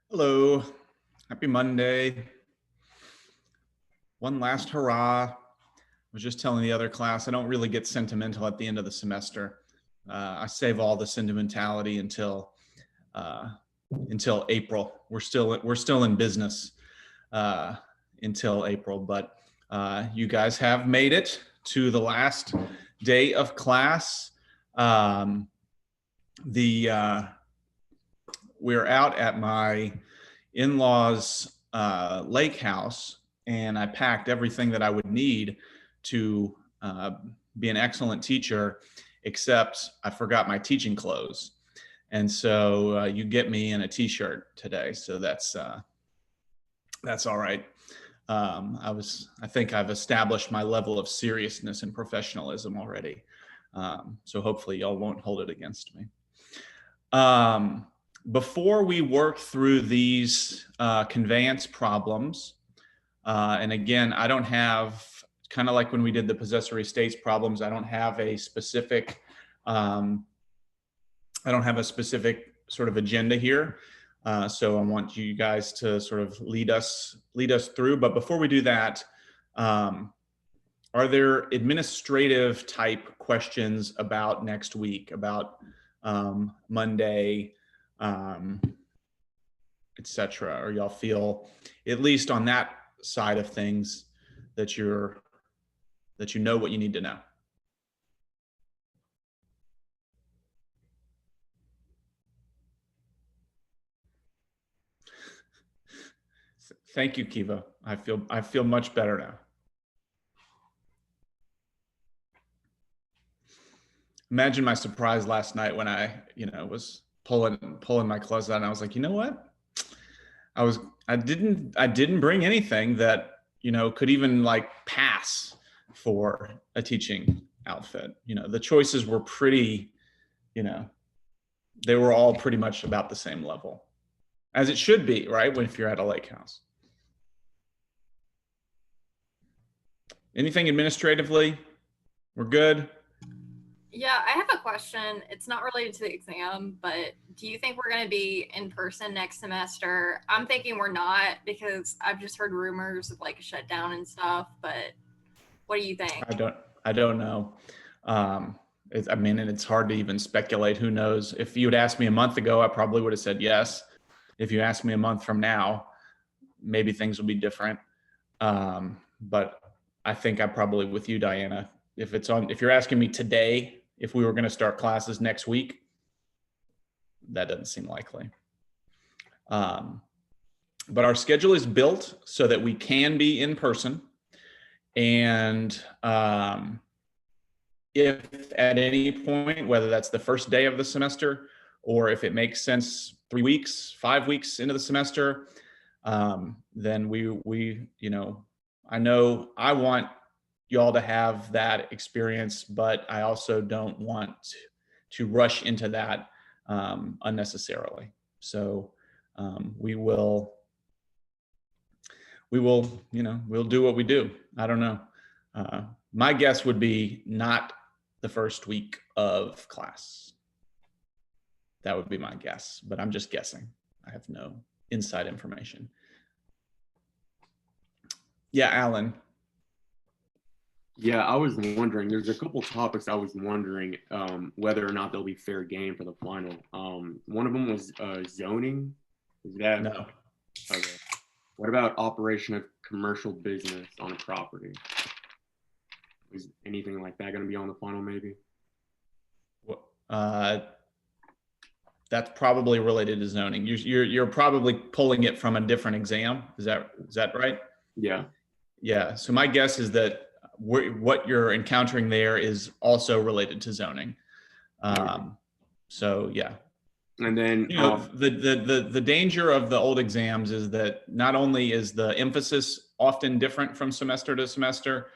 Hello, happy Monday. One last hurrah. I was just telling the other class, I don't really get sentimental at the end of the semester. I save all the sentimentality uh, until April. We're still in business until April, but you guys have made it to the last day of class. Um, the We're out at my in-laws lake house, and I packed everything that I would need to be an excellent teacher, except I forgot my teaching clothes. And so you get me in a t-shirt today, so that's all right. I think I've established my level of seriousness and professionalism already, so hopefully y'all won't hold it against me. Before we work through these conveyance problems, and again, I don't have, kind of like when we did the possessory states problems, I don't have a specific sort of agenda here. So I want you guys to sort of lead us through. But before we do that, are there administrative type questions about next week, about Monday, etc.? Or y'all feel, at least on that side of things, that you know what you need to know? Thank you, Kiva. I feel much better now. Imagine my surprise last night when I, was pulling my clothes out, and I was like, you know what? I didn't bring anything that, could even like pass for a teaching outfit. The choices were pretty, they were all pretty much about the same level, as it should be, right? If you're at a lake house. Anything administratively? We're good. Yeah, I have a question. It's not related to the exam, but do you think we're going to be in person next semester? I'm thinking we're not because I've just heard rumors of like a shutdown and stuff, but what do you think? I don't know. And it's hard to even speculate. Who knows? If you had asked me a month ago, I probably would have said yes. If you ask me a month from now, maybe things will be different. But I think I'm probably with you, Diana. If you're asking me today, if we were going to start classes next week, that doesn't seem likely. But our schedule is built so that we can be in person. And if at any point, whether that's the first day of the semester or if it makes sense 3 weeks, 5 weeks into the semester, then we I know I want y'all to have that experience, but I also don't want to rush into that unnecessarily. So we'll do what we do. I don't know. My guess would be not the first week of class. That would be my guess, but I'm just guessing. I have no inside information. Yeah, Alan. Yeah, I was wondering, there's a couple topics I was wondering whether or not they'll be fair game for the final. One of them was zoning. Is that No. okay? What about operation of commercial business on a property? Is anything like that going to be on the final maybe? That's probably related to zoning. You're probably pulling it from a different exam. Is that right? Yeah. Yeah. So my guess is that what you're encountering there is also related to zoning. So yeah. And then the danger of the old exams is that not only is the emphasis often different from semester to semester,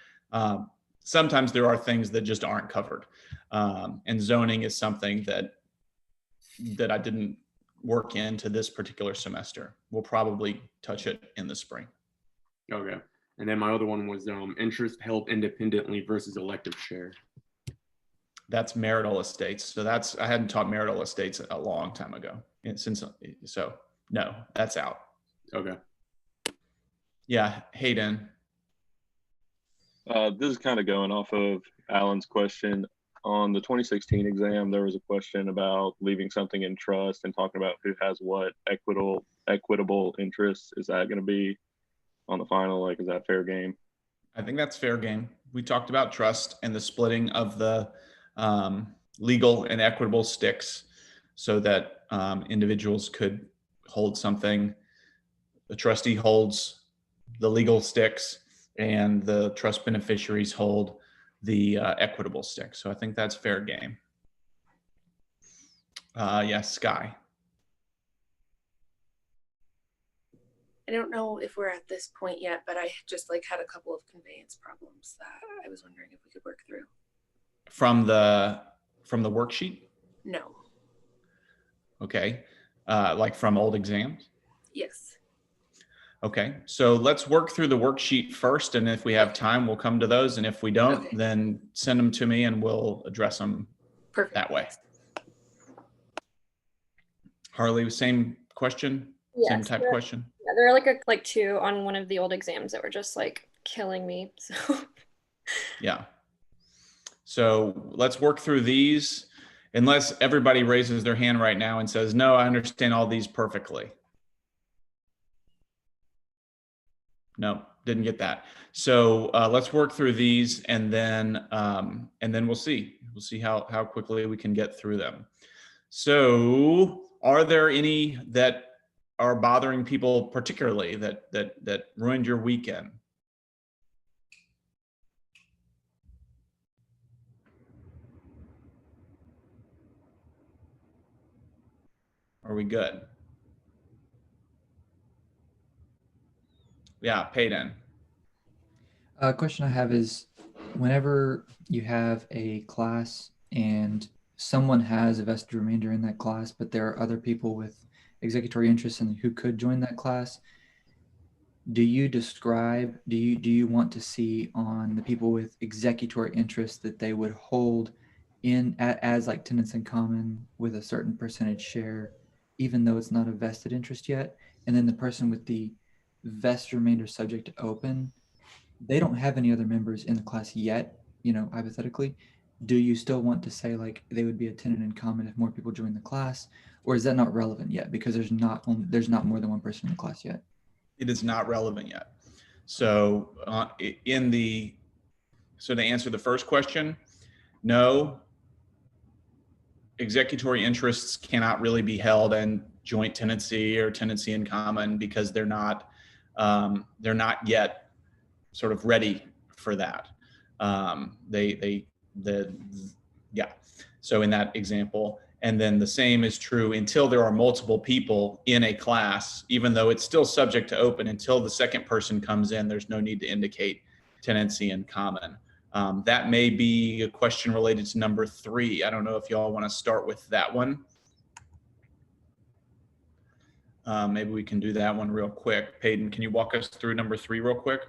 sometimes there are things that just aren't covered, and zoning is something that I didn't work into this particular semester. We'll probably touch it in the spring. Okay. And then my other one was interest held independently versus elective share. That's marital estates. So I hadn't taught marital estates a long time ago. No, that's out. Okay. Yeah, Hayden. This is kind of going off of Alan's question. On the 2016 exam, there was a question about leaving something in trust and talking about who has what equitable interests. Is that going to be on the final? Like, is that fair game? I think that's fair game. We talked about trust and the splitting of the legal and equitable sticks so that individuals could hold something. The trustee holds the legal sticks and the trust beneficiaries hold the equitable stick. So I think that's fair game. Yes, Sky. I don't know if we're at this point yet, but I just like had a couple of conveyance problems that I was wondering if we could work through. From the worksheet? No. Okay. Like from old exams? Yes. Okay, so let's work through the worksheet first, and if we have time, we'll come to those, and if we don't, Okay. then send them to me and we'll address them Perfect. that way. Harley, same question? Same Yes, type question? yeah, there were like two on one of the old exams that were just like killing me. So Yeah. So let's work through these, unless everybody raises their hand right now and says, no, I understand all these perfectly. No, didn't get that. So let's work through these, and then we'll see. We'll see how quickly we can get through them. So, are there any that are bothering people particularly that ruined your weekend? Are we good? Yeah, Payden. A question I have is, whenever you have a class and someone has a vested remainder in that class, but there are other people with executory interests and who could join that class, do you want to see on the people with executory interests that they would hold as like tenants in common with a certain percentage share, even though it's not a vested interest yet? And then the person with the vested remainder subject to open, they don't have any other members in the class yet, hypothetically. Do you still want to say like they would be a tenant in common if more people join the class, or is that not relevant yet because there's not more than one person in the class yet? It is not relevant yet. So to answer the first question, no, executory interests cannot really be held in joint tenancy or tenancy in common because they're not yet sort of ready for that. So in that example, and then the same is true until there are multiple people in a class, even though it's still subject to open, until the second person comes in, there's no need to indicate tenancy in common. That may be a question related to number 3. I don't know if y'all want to start with that one. Maybe we can do that one real quick. Payden, can you walk us through number 3 real quick?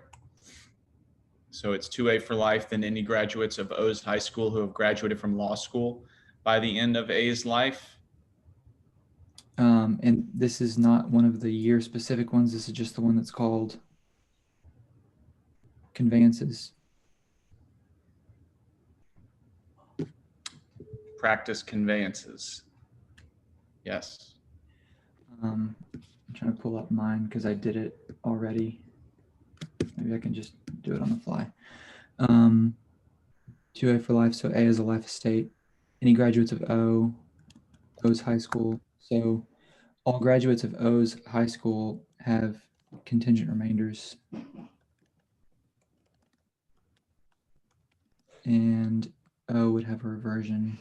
So it's 2A for life, then any graduates of O's High School who have graduated from law school by the end of A's life. And this is not one of the year specific ones. This is just the one that's called conveyances. Practice conveyances. Yes. I'm trying to pull up mine because I did it already. Maybe I can just do it on the fly. 2A for life. So A is a life estate. Any graduates of O's High School. So all graduates of O's High School have contingent remainders. And O would have a reversion.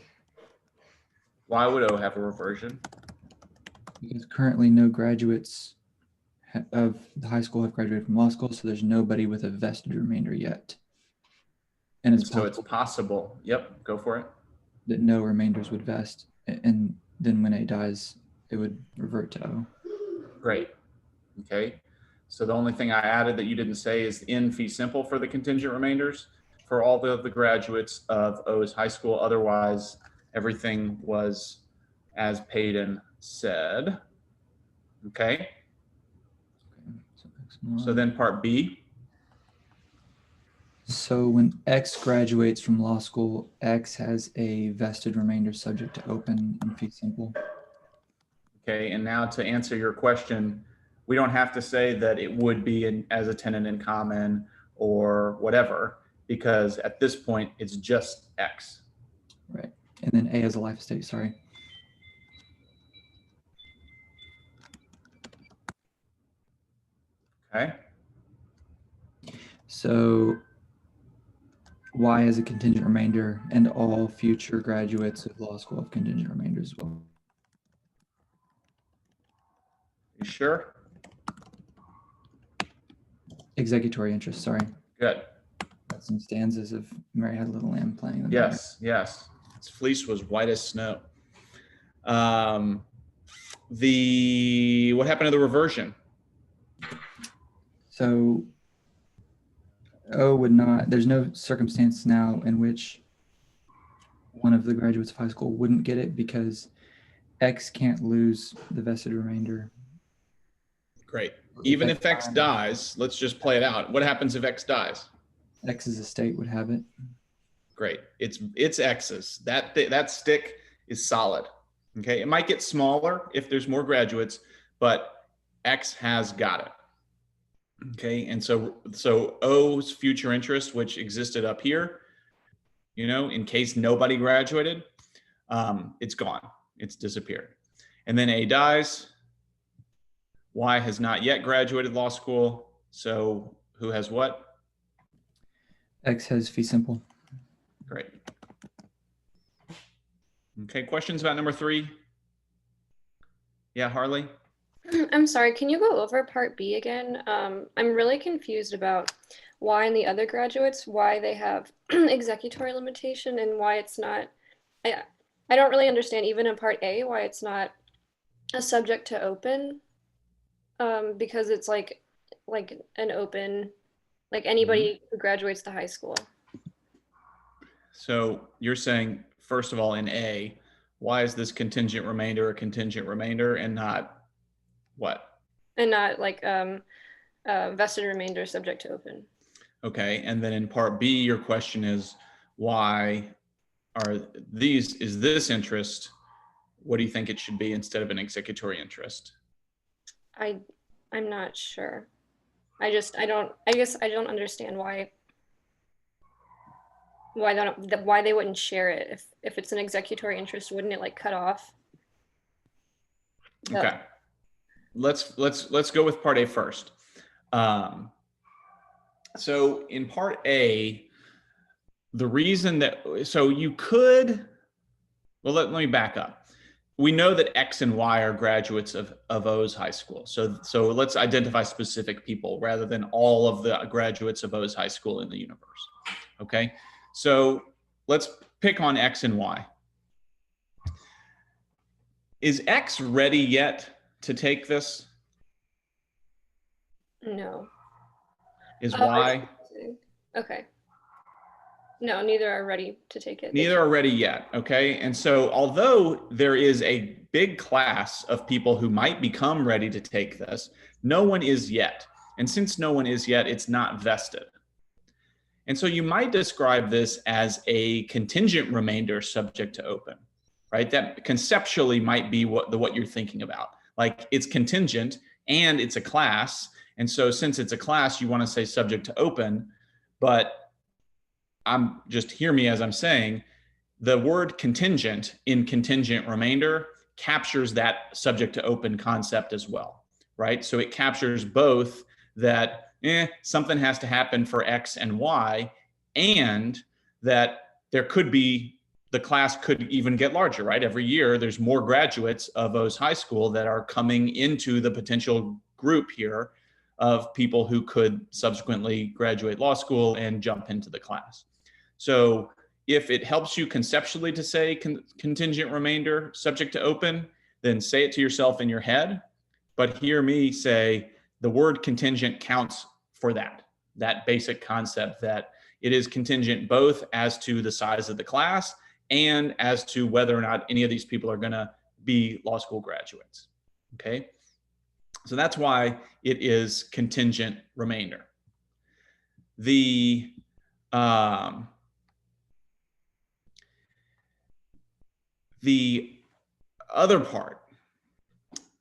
Why would O have a reversion? Because currently no graduates of the high school have graduated from law school, so there's nobody with a vested remainder yet. And it's so it's possible. Yep, go for it. That no remainders would vest, and then when A dies, it would revert to O. Great. Okay. So the only thing I added that you didn't say is in fee simple for the contingent remainders for all the graduates of O's High School. Otherwise, everything was as Payden said. Okay, So, X and so Y. then part B. So when X graduates from law school, X has a vested remainder subject to open and fee simple. Okay, and now to answer your question, we don't have to say that it would be as a tenant in common or whatever, because at this point, it's just X. Right. And then A has a life estate, sorry. Okay, So Y has a contingent remainder and all future graduates of law school have contingent remainders as well. you sure? Executory interest, sorry. Good. Got some stanzas of Mary Had a Little Lamb playing. in the Yes, yes. Its fleece was white as snow. What happened to the reversion? So O would not, there's no circumstance now in which one of the graduates of high school wouldn't get it because X can't lose the vested remainder. Great. Even if X dies, let's just play it out. What happens if X dies? X's estate would have it. Great. It's X's. That stick is solid. Okay. It might get smaller if there's more graduates, but X has got it. Okay. And so O's future interest, which existed up here, in case nobody graduated, it's gone. It's disappeared. And then A dies. Y has not yet graduated law school. So who has what? X has fee simple. Great. Okay, questions about number 3? Yeah, Harley? I'm sorry, can you go over part B again? I'm really confused about why in the other graduates, why they have executory limitation and why it's not, I don't really understand even in part A, why it's not a subject to open. Because it's like an open, like anybody who graduates the high school. So you're saying, first of all, in A, why is this contingent remainder a contingent remainder and not what? And not like vested remainder subject to open. Okay, and then in part B, your question is, why is this interest, what do you think it should be instead of an executory interest? I'm not sure. I guess I don't understand why they wouldn't share it. If it's an executory interest, wouldn't it like cut off? Okay. Let's go with part A first. So in part A, the reason you could, well, let me back up. We know that X and Y are graduates of O's high school. So let's identify specific people rather than all of the graduates of O's high school in the universe. Okay, so let's pick on X and Y. Is X ready yet to take this? No. Is Y? Okay. No, neither are ready to take it. Neither are ready yet. Okay. And so although there is a big class of people who might become ready to take this, no one is yet. And since no one is yet, it's not vested. And so you might describe this as a contingent remainder subject to open, right? That conceptually might be what you're thinking about. Like it's contingent and it's a class. And so since it's a class, you want to say subject to open, but hear me as I'm saying, the word contingent in contingent remainder captures that subject to open concept as well, right? So it captures both that something has to happen for X and Y, and that there could be, the class could even get larger, right? Every year there's more graduates of O's high school that are coming into the potential group here of people who could subsequently graduate law school and jump into the class. So if it helps you conceptually to say contingent remainder subject to open, then say it to yourself in your head, but hear me say the word contingent counts for that basic concept that it is contingent both as to the size of the class and as to whether or not any of these people are going to be law school graduates. Okay. So that's why it is contingent remainder. The other part,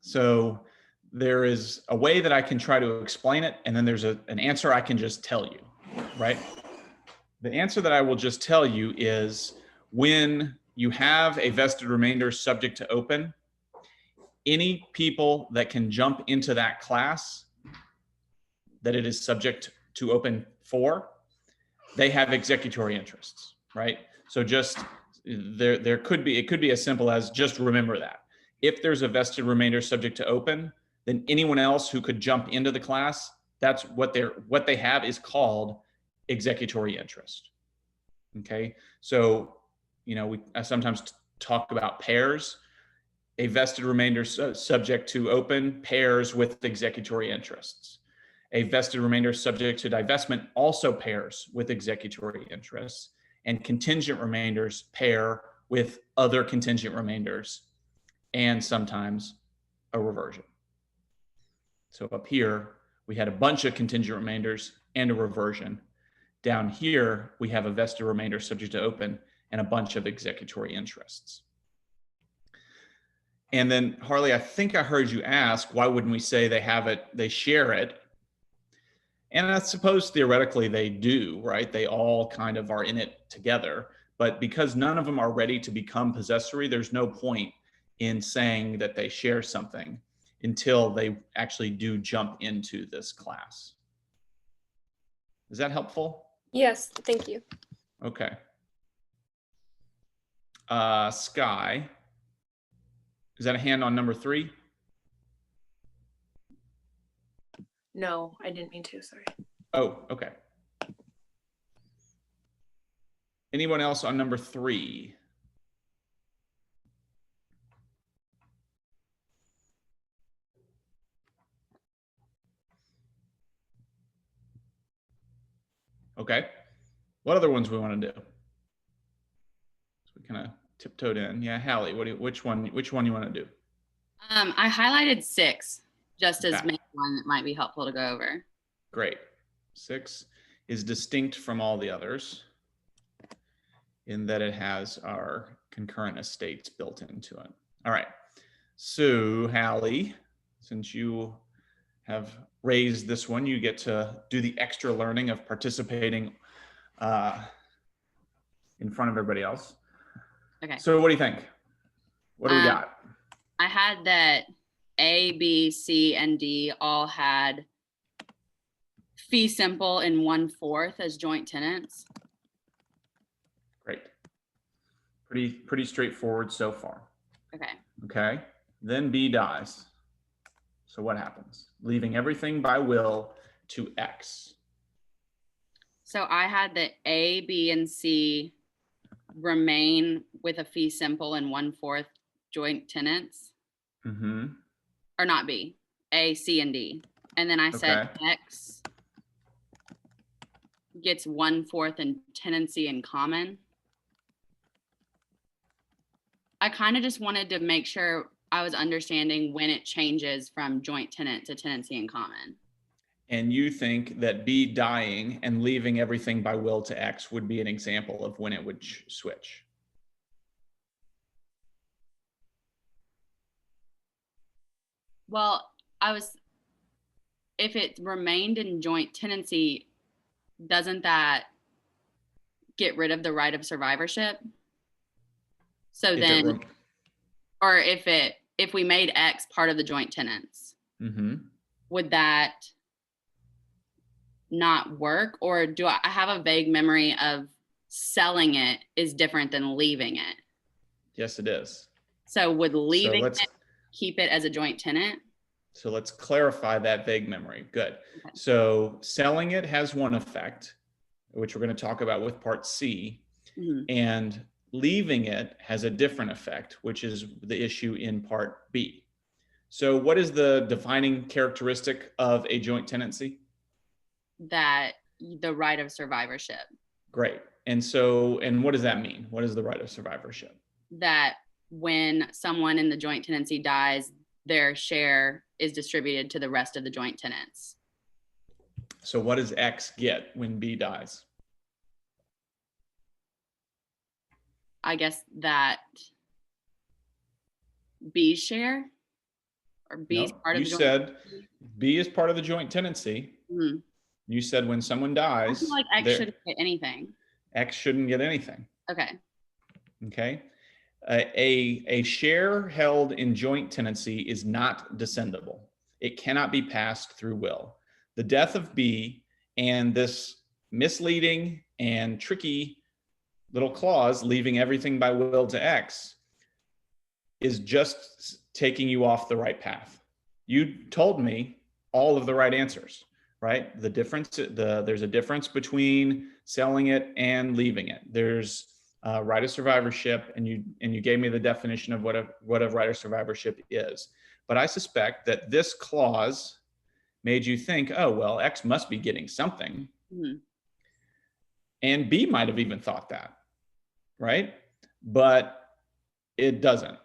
so there is a way that I can try to explain it, and then there's an answer I can just tell you, right? The answer that I will just tell you is when you have a vested remainder subject to open, any people that can jump into that class that it is subject to open for, they have executory interests, right? So just it could be as simple as just remember that. If there's a vested remainder subject to open, then anyone else who could jump into the class, that's what they have is called executory interest. Okay, so I sometimes talk about pairs. A vested remainder subject to open pairs with executory interests. A vested remainder subject to divestment also pairs with executory interests, and contingent remainders pair with other contingent remainders, and sometimes a reversion. So up here, we had a bunch of contingent remainders and a reversion. Down here, we have a vested remainder subject to open and a bunch of executory interests. And then Harley, I think I heard you ask, why wouldn't we say they share it? And I suppose theoretically they do, right? They all kind of are in it together, but because none of them are ready to become possessory, there's no point in saying that they share something until they actually do jump into this class. Is that helpful? Yes, thank you. Okay. Sky, is that a hand on number 3? No, I didn't mean to, sorry. Oh, okay. Anyone else on number 3? Okay. What other ones we want to do? So we kind of tiptoed in. Yeah, Hallie, which one you want to do? I highlighted 6 just as Okay. maybe one that might be helpful to go over. Great. 6 is distinct from all the others in that it has our concurrent estates built into it. All right. So Hallie, since you have raised this one, you get to do the extra learning of participating in front of everybody else. Okay. So what do you think? What do we got? I had that A, B, C, and D all had fee simple and 1/4 as joint tenants. Great. Pretty straightforward so far. Okay. Okay. Then B dies. So what happens? Leaving everything by will to X. So I had that A, B, and C remain with a fee simple and 1/4 joint tenants. Mm-hmm. Or not B, A, C, and D. And then I said X gets 1/4 in tenancy in common. I kind of just wanted to make sure I was understanding when it changes from joint tenant to tenancy in common. And you think that B dying and leaving everything by will to X would be an example of when it would switch? Well, if it remained in joint tenancy, doesn't that get rid of the right of survivorship? So then, or if we made X part of the joint tenants, would that not work? Or do I have a vague memory of selling it is different than leaving it? Yes, it is. So would leaving it keep it as a joint tenant? So let's clarify that vague memory. Good. Okay. So selling it has one effect, which we're going to talk about with part C, and leaving it has a different effect, which is the issue in part B. So what is the defining characteristic of a joint tenancy? That the right of survivorship. Great. And what does that mean? What is the right of survivorship? That when someone in the joint tenancy dies, their share is distributed to the rest of the joint tenants. So what does X get when B dies? I guess that B's share or B's No, part of you the joint. said B is part of the joint tenancy. Mhm. You said when someone I dies, feel like X there- shouldn't get anything. X shouldn't get anything. Okay. Okay. A share held in joint tenancy is not descendable. It cannot be passed through will. The death of B and this misleading and tricky little clause leaving everything by will to X is just taking you off the right path. You told me all of the right answers, right? The difference, there's a difference between selling it and leaving it. There's right of survivorship, and you gave me the definition of what a right of survivorship is. But I suspect that this clause made you think, oh, well, X must be getting something. Mm-hmm. And B might have even thought that, right? But it doesn't.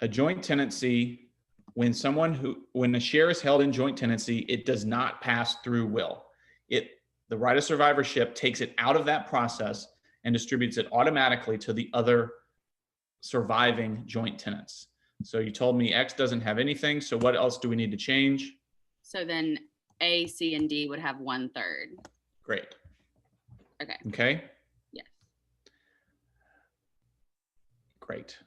A joint tenancy, when a share is held in joint tenancy, it does not pass through will. The right of survivorship takes it out of that process and distributes it automatically to the other surviving joint tenants. So you told me X doesn't have anything. So what else do we need to change? So then A, C, and D would have 1/3. Great. Okay. Okay. Yes. Great.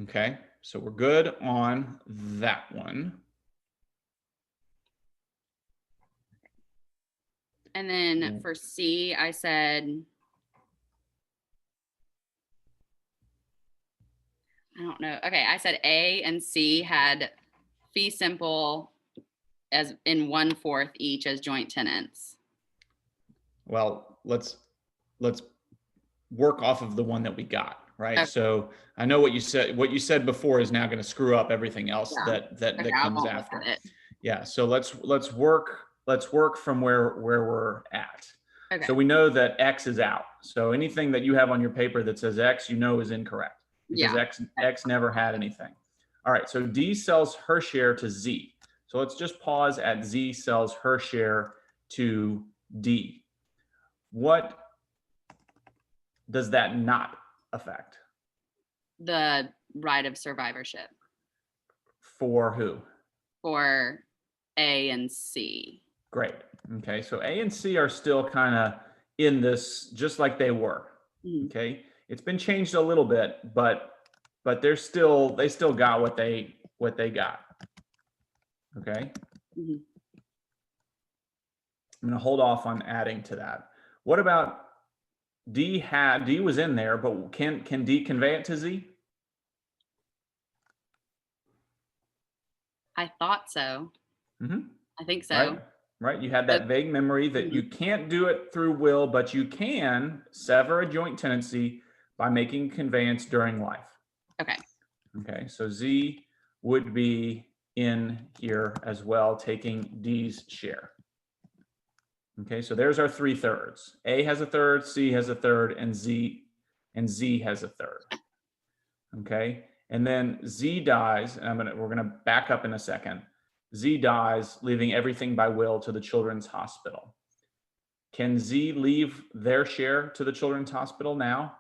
Okay. So we're good on that one. And then for C, I said, I don't know. Okay, I said A and C had fee simple as in 1/4 each as joint tenants. Well, let's work off of the one that we got, right? Okay. So I know what you said. What you said before is now going to screw up everything else that Okay, I comes won't look after. at it. Yeah. So let's work from where we're at. Okay. So we know that X is out. So anything that you have on your paper that says X, you know is incorrect because Yeah. X never had anything. All right. So D sells her share to Z. So let's just pause at Z sells her share to D. What does that not affect? The right of survivorship For who? for A and C. Great. Okay. So A and C are still kind of in this, just like they were. Mhm. Okay. It's been changed a little bit, but they still got what they got. Okay. Mhm. I'm going to hold off on adding to that. What about D was in there, but can D convey it to Z? I thought so. Mm-hmm. I think so. Right. You had that vague memory that you can't do it through will, but you can sever a joint tenancy by making conveyance during life. Okay. Okay. So Z would be in here as well, taking D's share. Okay. So there's our 3/3. A has a third, C has a third, and Z has a third. Okay. And then Z dies, and we're gonna back up in a second. Z dies, leaving everything by will to the Children's Hospital. Can Z leave their share to the Children's Hospital now?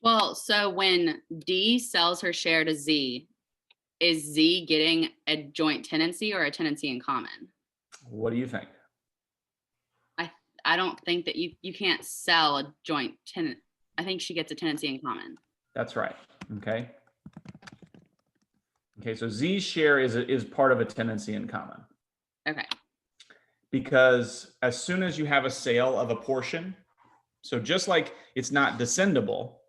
Well, so when D sells her share to Z, is Z getting a joint tenancy or a tenancy in common? What do you think? I don't think that you can't sell a joint tenant. I think she gets a tenancy in common. That's right. Okay. Okay, so Z's share is part of a tenancy in common. Okay. Because as soon as you have a sale of a portion, so just like it's not descendable,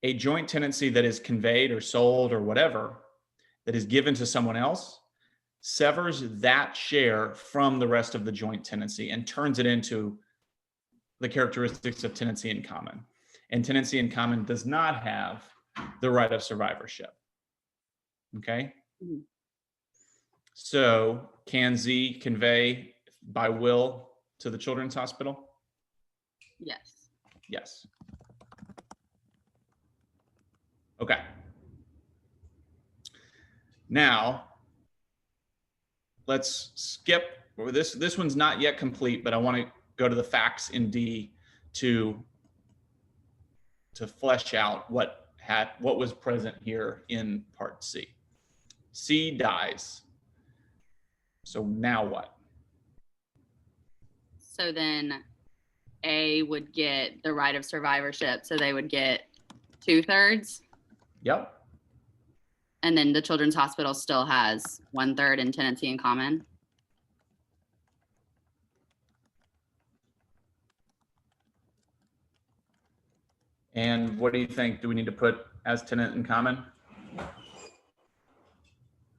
a joint tenancy that is conveyed or sold or whatever that is given to someone else severs that share from the rest of the joint tenancy and turns it into the characteristics of tenancy in common. And tenancy in common does not have the right of survivorship. Okay. Mm-hmm. So can Z convey by will to the Children's Hospital? Yes. Yes. Okay. Now, let's skip this one's not yet complete, but I want to go to the facts in D to flesh out what was present here in part C. C dies. So now what? So then A would get the right of survivorship. So they would get 2/3. Yep. And then the Children's Hospital still has 1/3 in tenancy in common. And what do you think? Do we need to put as tenant in common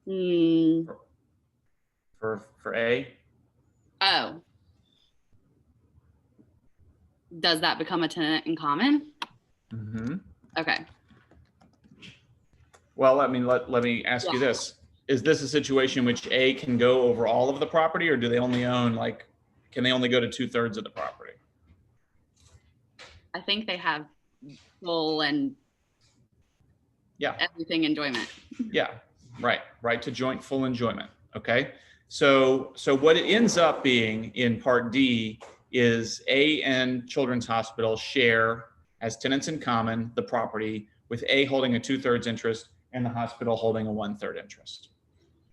Hmm. for A? Oh. Does that become a tenant in common? Mm-hmm. Okay. Well, I mean, let me ask you this. Is this a situation in which A can go over all of the property, or do they only own, like, can they only go to 2/3 of the property? I think they have full and Yeah. everything enjoyment. Yeah, right to joint full enjoyment. Okay. So what it ends up being in part D is A and Children's Hospital share as tenants in common the property, with A holding a 2/3 interest and the hospital holding a 1/3 interest.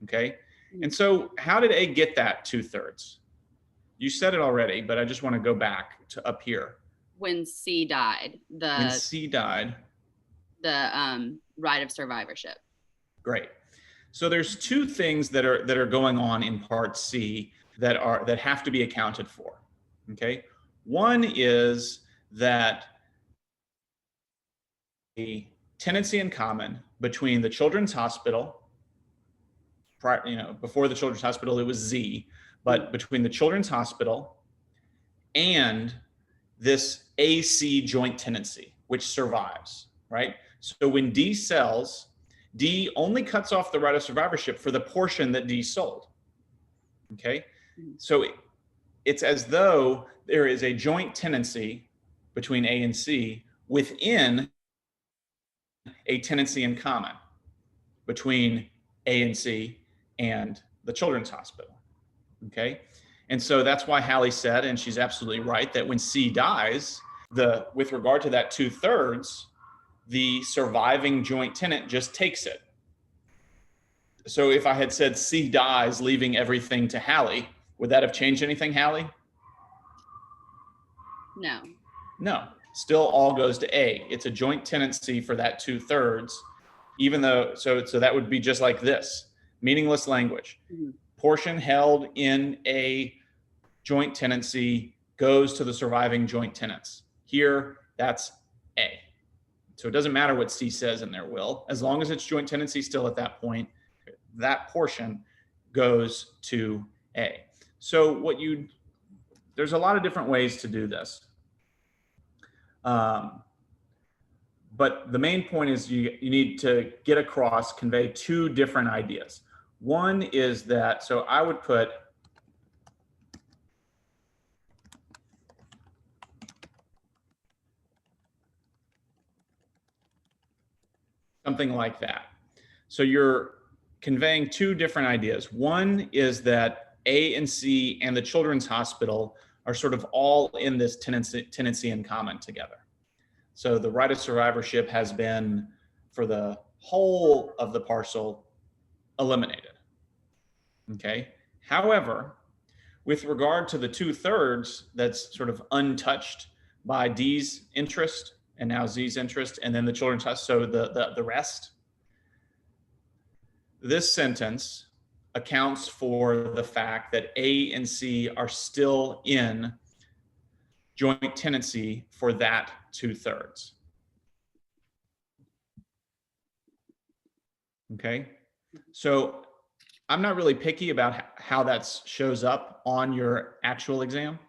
Okay. And so how did A get that 2/3? You said it already, but I just want to go back to up here. When C died, When C died. the right of survivorship. Great. So there's two things that are going on in part C that have to be accounted for. Okay. One is that a tenancy in common between the Children's Hospital, before the Children's Hospital it was Z, but between the Children's Hospital and this AC joint tenancy, which survives, right? So when D sells, D only cuts off the right of survivorship for the portion that D sold. Okay. So it's as though there is a joint tenancy between A and C within a tenancy in common between A and C and the Children's Hospital. Okay. And so that's why Hallie said, and she's absolutely right, that when C dies, with regard to that 2/3, the surviving joint tenant just takes it. So if I had said C dies, leaving everything to Hallie, would that have changed anything, Hallie? No. No, still all goes to A. It's a joint tenancy for that 2/3, even though, so that would be just like this, meaningless language. Mhm. Portion held in a joint tenancy goes to the surviving joint tenants. Here, that's A. So it doesn't matter what C says in their will, as long as it's joint tenancy still at that point, that portion goes to A. So there's a lot of different ways to do this. But the main point is you need to convey two different ideas. One is that, so I would put something like that. So you're conveying two different ideas. One is that A and C and the Children's Hospital are sort of all in this tenancy in common together. So the right of survivorship has been, for the whole of the parcel, eliminated. Okay. However, with regard to the 2/3 that's sort of untouched by D's interest and now Z's interest, and then the Children's Hospital, so the rest, this sentence accounts for the fact that A and C are still in joint tenancy for that 2/3. Okay. So I'm not really picky about how that shows up on your actual exam,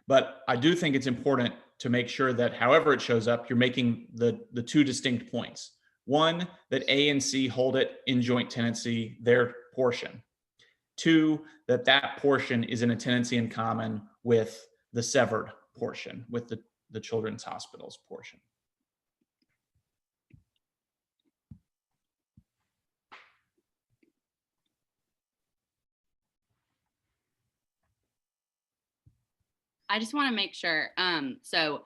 but I do think it's important to make sure that however it shows up, you're making the two distinct points. One, that A and C hold it in joint tenancy, their portion. Two, that portion is in a tenancy in common with the severed portion, with the Children's Hospital's portion. I just want to make sure. So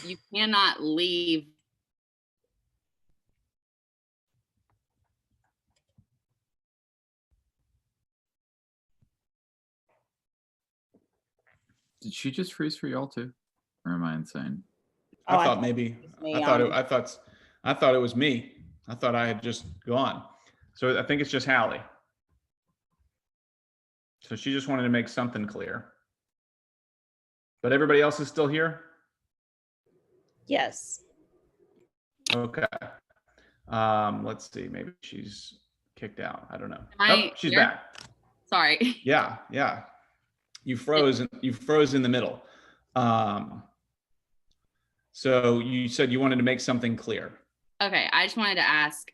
you cannot leave. Did she just freeze for y'all too? Or am I insane? I Oh, thought maybe, me I thought on. I thought it was me. I thought I had just gone. So I think it's just Hallie. So she just wanted to make something clear. But everybody else is still here? Yes. Okay. Let's see, maybe she's kicked out. I don't know. I Oh, she's here? back. Sorry. Yeah, yeah. You froze in the middle. So you said you wanted to make something clear. Okay, I just wanted to ask,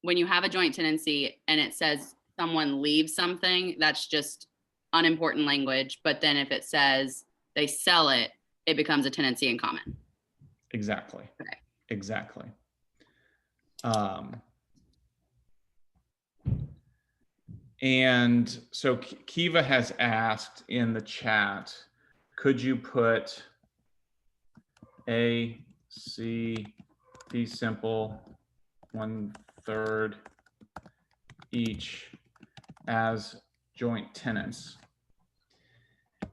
when you have a joint tenancy and it says someone leaves something, that's just unimportant language. But then if it says they sell it, it becomes a tenancy in common. Exactly. Okay. Exactly. And so Kiva has asked in the chat, could you put A, C, fee simple, 1/3 each as joint tenants?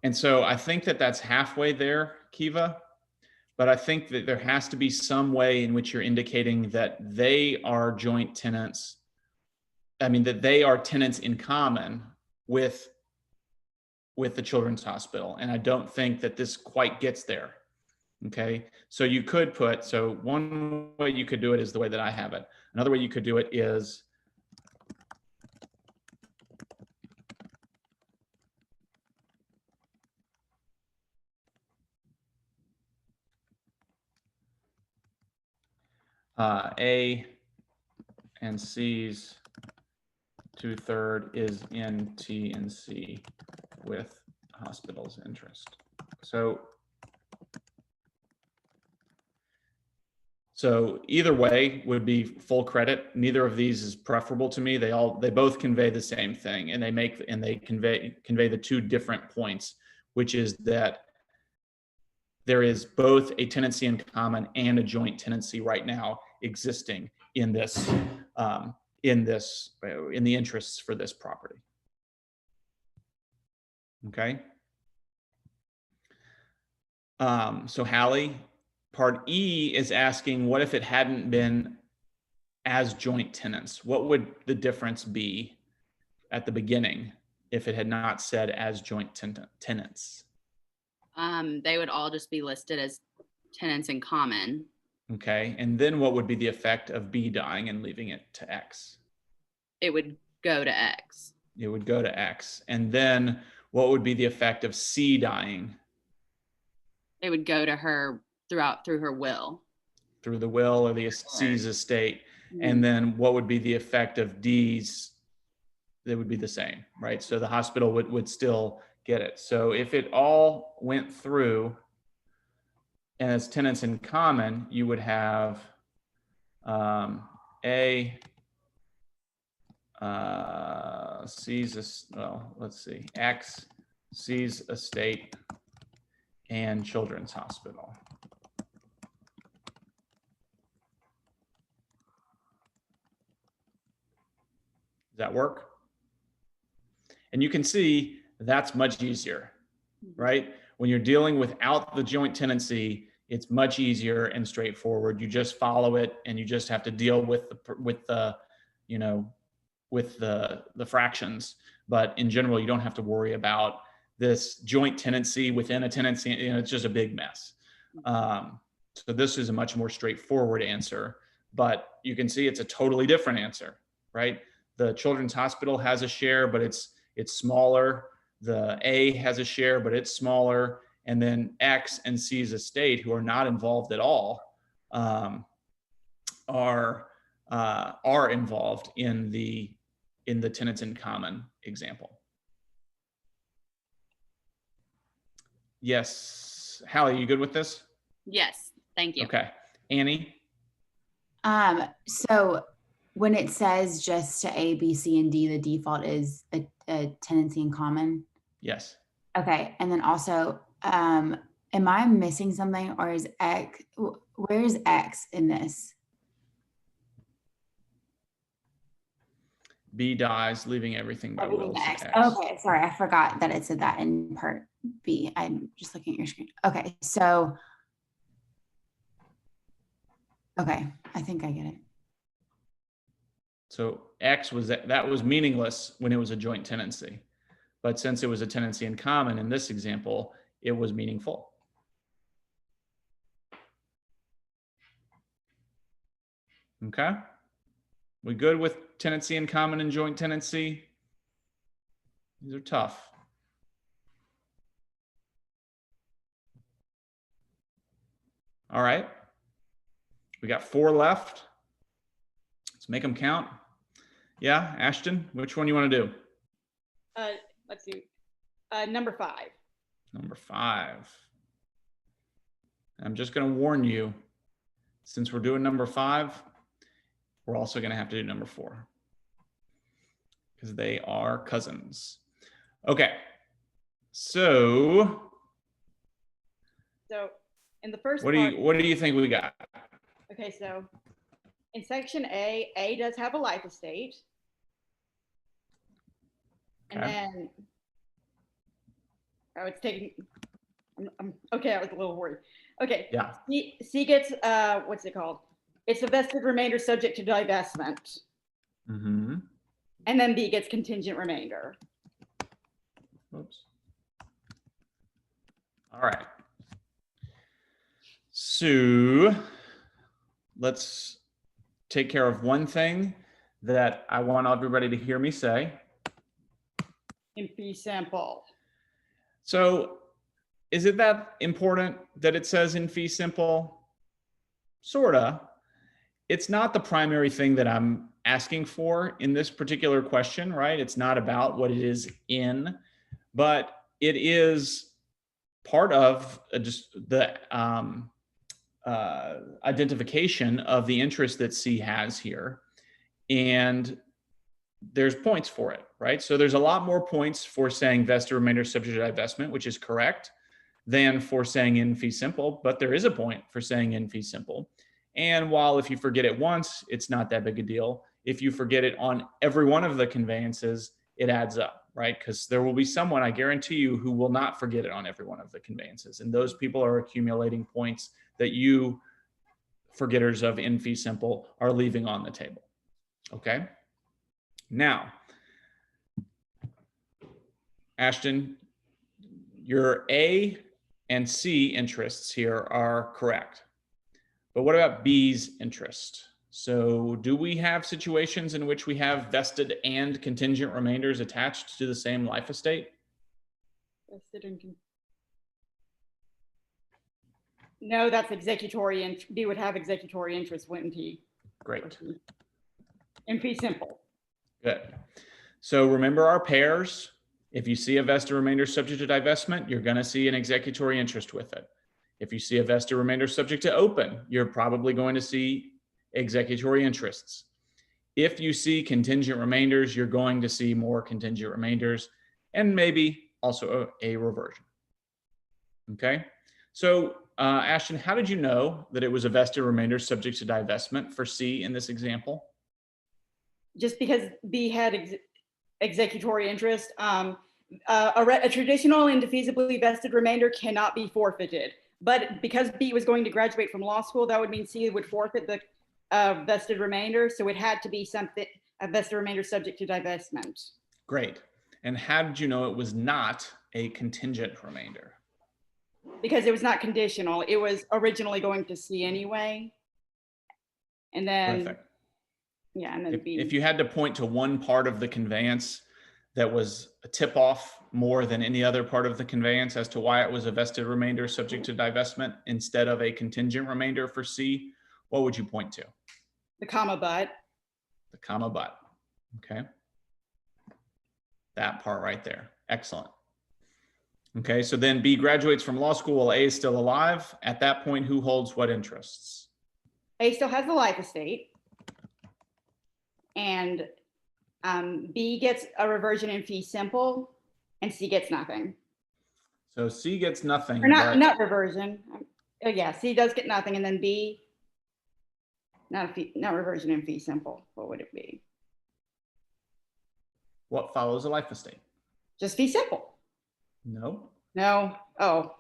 And so I think that that's halfway there, Kiva, but I think that there has to be some way in which you're indicating that they are joint tenants. I mean, that they are tenants in common with the Children's Hospital. And I don't think that this quite gets there. Okay. So you could put, so one way you could do it is the way that I have it. Another way you could do it is A and C's 2/3 is in T and C with hospital's interest. So either way would be full credit. Neither of these is preferable to me. They both convey the same thing, and they convey the two different points, which is that there is both a tenancy in common and a joint tenancy right now existing in this in the interests for this property. Okay. So Hallie, part E is asking, what if it hadn't been as joint tenants? What would the difference be at the beginning if it had not said as joint tenants? They would all just be listed as tenants in common. Okay, and then what would be the effect of B dying and leaving it to X? It would go to X. It would go to X. And then what would be the effect of C dying? It would go to her through her will. Through the will or the C's estate. And then what would be the effect of D's? They would be the same, right? So the hospital would still get it. So if it all went through and as tenants in common, you would have C's, well, let's see, X, C's estate, and Children's Hospital. Does that work? And you can see that's much easier, right? When you're dealing without the joint tenancy, it's much easier and straightforward. You just follow it, and you just have to deal with the fractions. But in general, you don't have to worry about this joint tenancy within a tenancy. It's just a big mess. So this is a much more straightforward answer, but you can see it's a totally different answer, right? The Children's Hospital has a share, but it's smaller. The A has a share, but it's smaller. And then X and C's estate, who are not involved at all, are involved in the tenants in common example. Yes, Hallie, you good with this? Yes, thank you. Okay, Annie. So when it says just to A, B, C, and D, the default is a tenancy in common. Yes. Okay, and then also Am I missing something, or is X, where is X in this? B dies, leaving everything by will to X. Okay, sorry, I forgot that it said that in part B. I'm just looking at your screen. Okay, so, okay, I think I get it. So X was that was meaningless when it was a joint tenancy. But since it was a tenancy in common in this example, it was meaningful. Okay. We good with tenancy in common and joint tenancy? These are tough. All right. We got 4 left. Let's make them count. Yeah, Ashton, which one you want to do? Let's do number 5. Number 5. I'm just going to warn you, since we're doing number 5, we're also going to have to do number 4 because they are cousins. Okay. So in the first what do you think we got? Okay, so in section A does have a life estate. And Okay. then, oh, it's taking, okay, I was a little worried. Okay. Yeah. C gets, what's it called? It's a vested remainder subject to divestment. Mm-hmm. And then B gets contingent remainder. Oops. All right. So let's take care of one thing that I want everybody to hear me say. In fee simple. So is it that important that it says in fee simple? Sorta. It's not the primary thing that I'm asking for in this particular question, right? It's not about what it is in, but it is part of just the identification of the interest that C has here. And there's points for it, right? So there's a lot more points for saying vested remainder subject to divestment, which is correct, than for saying in fee simple, but there is a point for saying in fee simple. And while if you forget it once, it's not that big a deal. If you forget it on every one of the conveyances, it adds up, right? Because there will be someone, I guarantee you, who will not forget it on every one of the conveyances. And those people are accumulating points that you, forgetters of in fee simple, are leaving on the table, okay? Now, Ashton, your A and C interests here are correct. But what about B's interest? So do we have situations in which we have vested and contingent remainders attached to the same life estate? Vested and no, that's executory. B would have executory interest, wouldn't he? Great. In fee simple. Good. So remember our pairs. If you see a vested remainder subject to divestment, you're going to see an executory interest with it. If you see a vested remainder subject to open, you're probably going to see executory interests. If you see contingent remainders, you're going to see more contingent remainders and maybe also a reversion. Okay. So Ashton, how did you know that it was a vested remainder subject to divestment for C in this example? Just because B had executory interest, a traditional indefeasibly vested remainder cannot be forfeited. But because B was going to graduate from law school, that would mean C would forfeit the vested remainder. So it had to be something, a vested remainder subject to divestment. Great. And how did you know it was not a contingent remainder? Because it was not conditional. It was originally going to C anyway. And then, Perfect. Yeah, and then B. If you had to point to one part of the conveyance that was a tip-off more than any other part of the conveyance as to why it was a vested remainder subject to divestment instead of a contingent remainder for C, what would you point to? The comma but. The comma but. Okay. That part right there. Excellent. Okay, so then B graduates from law school while A is still alive. At that point, who holds what interests? A still has the life estate. And B gets a reversion in fee simple, and C gets nothing. So C gets nothing. Or but- not reversion. Oh yeah, C does get nothing, and then B, not reversion and fee simple. What would it be? What follows a life estate? Just fee simple. No. No. Oh,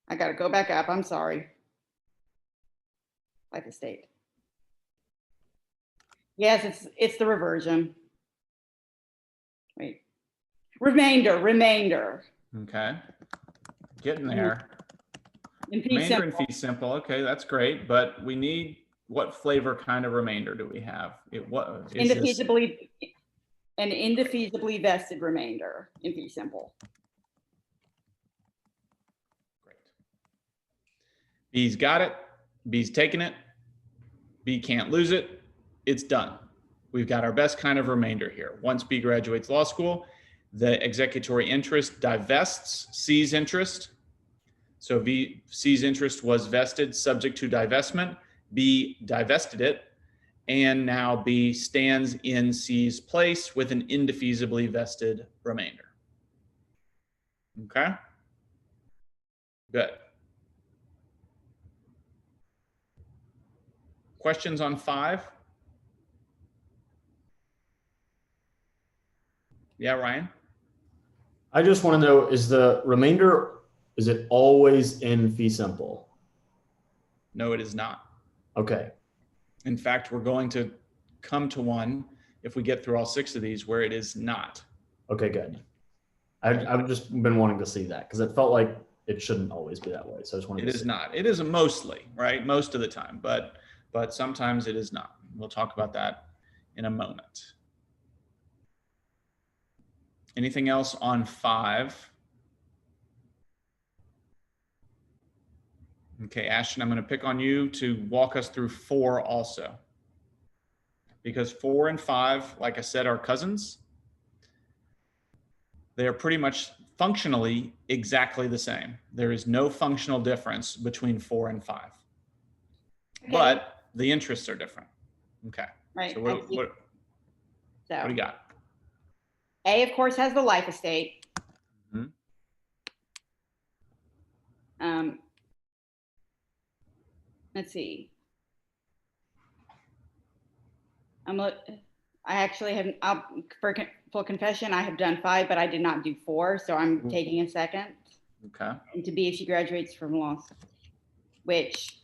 I got to go back up. I'm sorry. Life estate. Yes, it's the reversion. Wait. Remainder. Okay. Getting there. In fee Remainder and simple. fee simple. Okay, that's great. But we need, what flavor kind of remainder do we have? What is this? An indefeasibly vested remainder in fee simple. Great. B's got it. B's taking it. B can't lose it. It's done. We've got our best kind of remainder here. Once B graduates law school, the executory interest divests C's interest. So C's interest was vested subject to divestment. B divested it. And now B stands in C's place with an indefeasibly vested remainder. Okay? Good. Questions on 5? Yeah, Ryan? I just want to know, is the remainder, is it always in fee simple? No, it is not. Okay. In fact, we're going to come to one, if we get through all 6 of these, where it is not. Okay, good. I've just been wanting to see that because it felt like it shouldn't always be that way. So I just wanted It to is see. not. It is mostly, right? Most of the time, but sometimes it is not. We'll talk about that in a moment. Anything else on 5? Okay, Ashton, I'm going to pick on you to walk us through 4 also. Because 4 and 5, like I said, are cousins. They are pretty much functionally exactly the same. There is no functional difference between 4 and 5. Okay. But the interests are different. Okay. Right. So I what see. do you got? A, of course, has the life estate. Mhm. Let's see. I actually have, for full confession, I have done 5, but I did not do 4, so I'm taking a second. Okay. And to B, if she graduates from law, which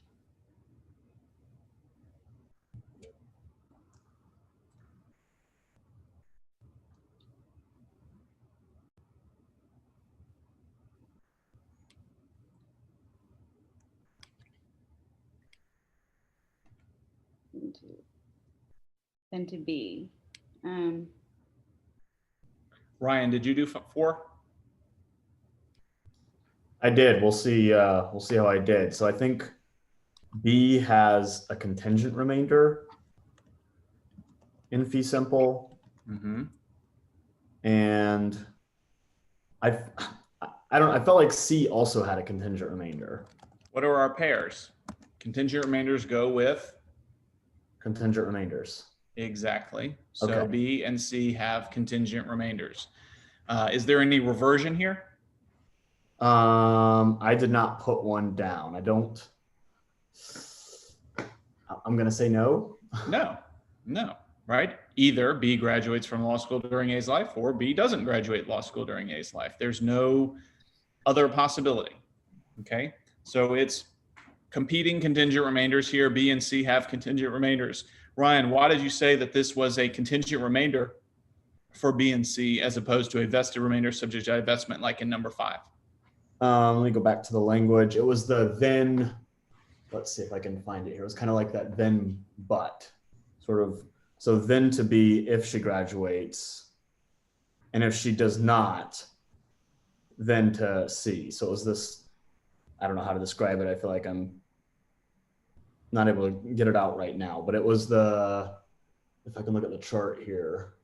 then to B. Ryan, did you do 4? I did. We'll see how I did. So I think B has a contingent remainder in fee simple. Mm-hmm. And I felt like C also had a contingent remainder. What are our pairs? Contingent remainders go with? Contingent remainders. Exactly. So Okay. B and C have contingent remainders. Is there any reversion here? I did not put one down. I'm going to say no. No, right? Either B graduates from law school during A's life or B doesn't graduate law school during A's life. There's no other possibility. Okay. So it's competing contingent remainders here. B and C have contingent remainders. Ryan, why did you say that this was a contingent remainder for B and C as opposed to a vested remainder subject to divestment like in number 5? Let me go back to the language. It was the then, let's see if I can find it here. It was kind of like that then but sort of. So then to be if she graduates, and if she does not, then to C. So it was this, I don't know how to describe it. I feel like I'm not able to get it out right now, but it was the, if I can look at the chart here.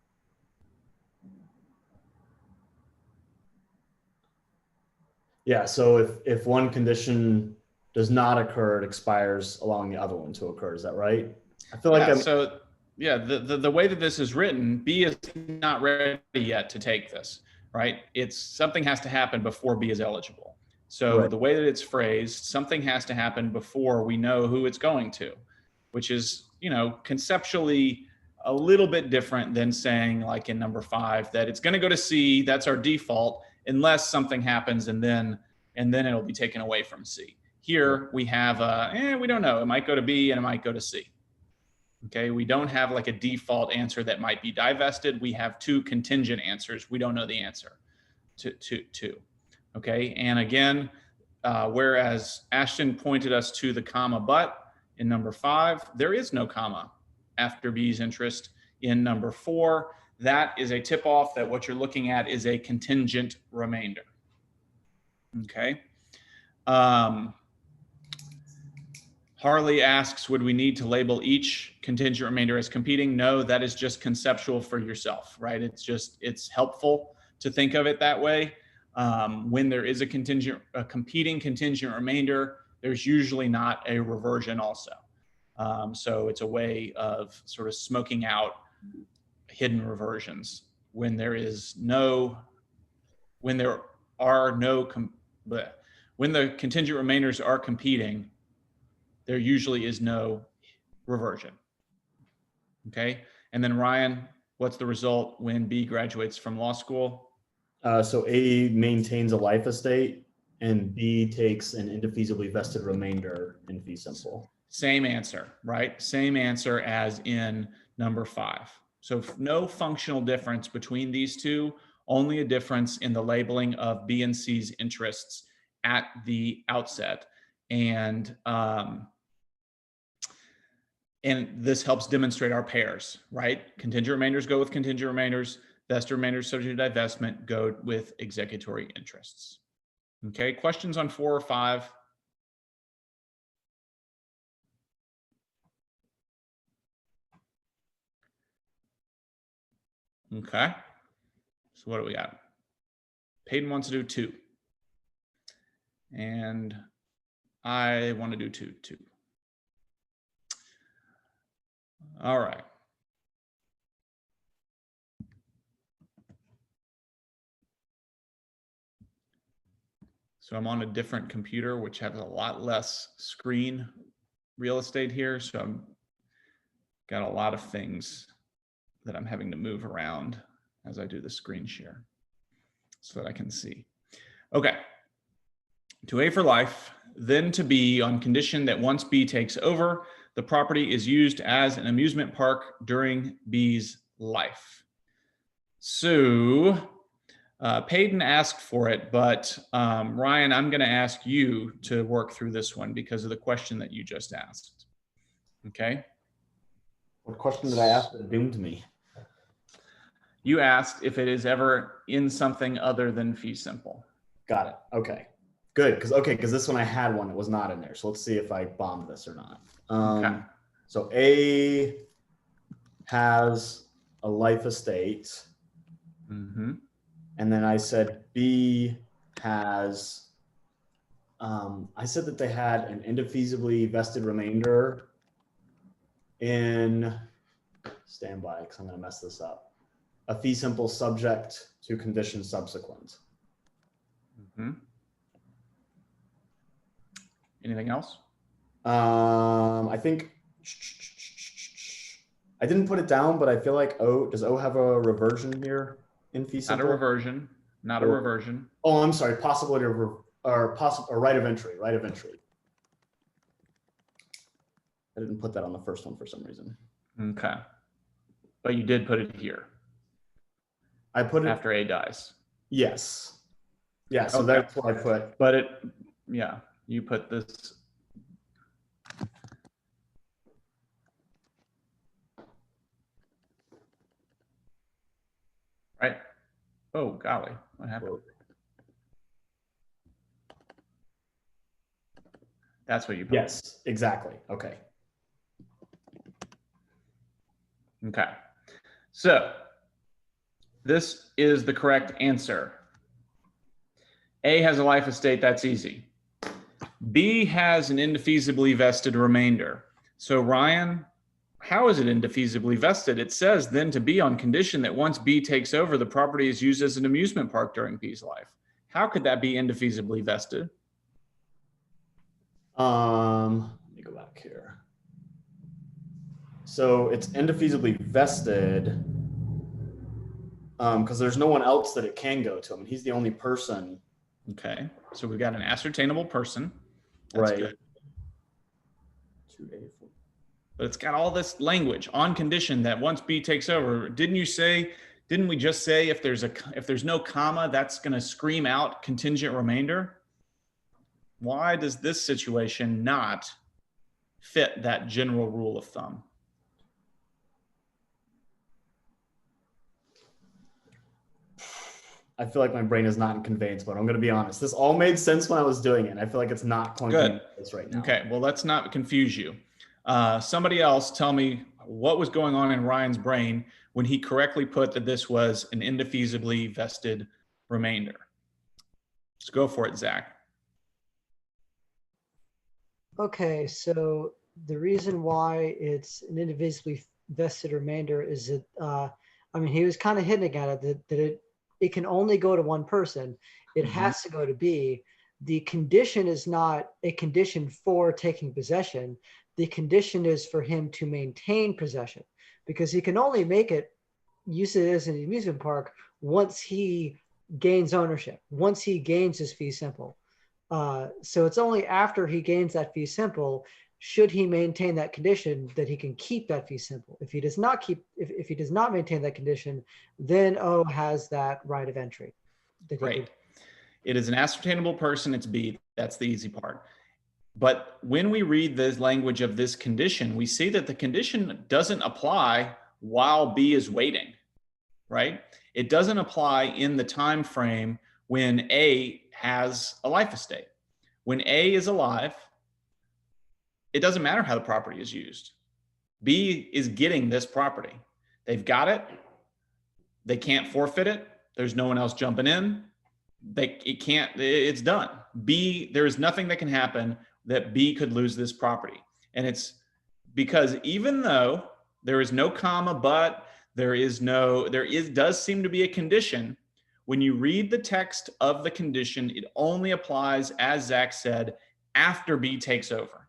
Yeah, so if one condition does not occur, it expires, allowing the other one to occur. Is that right? I feel like the way that this is written, B is not ready yet to take this. right? It's something has to happen before B is eligible. So Right. the way that it's phrased, something has to happen before we know who it's going to, which is, you know, conceptually a little bit different than saying, like in number 5, that it's going to go to C. That's our default, unless something happens, and then it'll be taken away from C. Here we have we don't know. It might go to B and it might go to C. Okay, we don't have like a default answer that might be divested. We have 2 contingent answers. We don't know the answer to. Okay, and again, whereas Ashton pointed us to the comma but in number 5, there is no comma after B's interest in number 4. That is a tip-off that what you're looking at is a contingent remainder. Okay. Harley asks, would we need to label each contingent remainder as competing? No, that is just conceptual for yourself, right? It's helpful to think of it that way. When there is a competing contingent remainder, there's usually not a reversion also. So it's a way of sort of smoking out hidden reversions. When the contingent remainders are competing, there usually is no reversion. Okay, and then Ryan, what's the result when B graduates from law school? So A maintains a life estate and B takes an indefeasibly vested remainder in fee simple. Same answer, right? Same answer as in number 5. So no functional difference between these two, only a difference in the labeling of B and C's interests at the outset. And this helps demonstrate our pairs, right? Contingent remainders go with contingent remainders. Vested remainders subject to divestment go with executory interests. Okay, questions on 4 or 5? Okay, so what do we got? Peyton wants to do 2. And I want to do 2 too. All right. So I'm on a different computer, which has a lot less screen real estate here. So I'm got a lot of things that I'm having to move around as I do the screen share so that I can see. Okay. To A for life, then to B on condition that once B takes over, the property is used as an amusement park during B's life. So Peyton asked for it, but Ryan, I'm going to ask you to work through this one because of the question that you just asked. Okay. What question did I ask that doomed me? You asked if it is ever in something other than fee simple. Got it. Okay. Good. Because this one I had one that was not in there. So let's see if I bombed this or not. Okay. So A has a life estate. Mm-hmm. And then I said B has, I said that they had an indefeasibly vested remainder in, stand by because I'm going to mess this up, a fee simple subject to condition subsequent. Mm-hmm. Anything else? I think I didn't put it down, but I feel like does O have a reversion here in fee simple? Not a reversion. Not a reversion. Oh, I'm sorry. Possibility of or right of entry. Right of entry. I didn't put that on the first one for some reason. Okay, but you did put it here. I put it after A dies. Yes. Yeah. So Okay. that's what I put. But you put this. Right. Oh, golly. What happened? That's what you put. Yes, exactly. Okay. Okay. So this is the correct answer. A has a life estate. That's easy. B has an indefeasibly vested remainder. So Ryan, How is it indefeasibly vested? It says then to be on condition that once B takes over, the property is used as an amusement park during B's life. How could that be indefeasibly vested? Let me go back here. So it's indefeasibly vested because there's no one else that it can go to. I mean, he's the only person. Okay, so we've got an ascertainable person. That's right. good. 2A4. But it's got all this language on condition that once B takes over. Didn't we just say if there's no comma, that's going to scream out contingent remainder? Why does this situation not fit that general rule of thumb? I feel like my brain is not in conveyance, but I'm going to be honest. This all made sense when I was doing it. I feel like it's not going to make sense right now. Okay, well, let's not confuse you. Somebody else tell me what was going on in Ryan's brain when he correctly put that this was an indefeasibly vested remainder. Let's go for it, Zach. Okay, so the reason why it's an indivisibly vested remainder is that, I mean, he was kind of hinting at it, that it can only go to one person. It has to go to B. The condition is not a condition for taking possession. The condition is for him to maintain possession, because he can only use it as an amusement park once he gains ownership, once he gains his fee simple. So it's only after he gains that fee simple, should he maintain that condition, that he can keep that fee simple. If he does not if he does not maintain that condition, then O has that right of entry. Right. It is an ascertainable person, it's B. That's the easy part. But when we read the language of this condition, we see that the condition doesn't apply while B is waiting, right? It doesn't apply in the time frame when A has a life estate. When A is alive, it doesn't matter how the property is used. B is getting this property. They've got it. They can't forfeit it. There's no one else jumping in. It's done. B, there is nothing that can happen that B could lose this property. And it's because even though there is no comma, but does seem to be a condition, when you read the text of the condition, it only applies, as Zach said, after B takes over.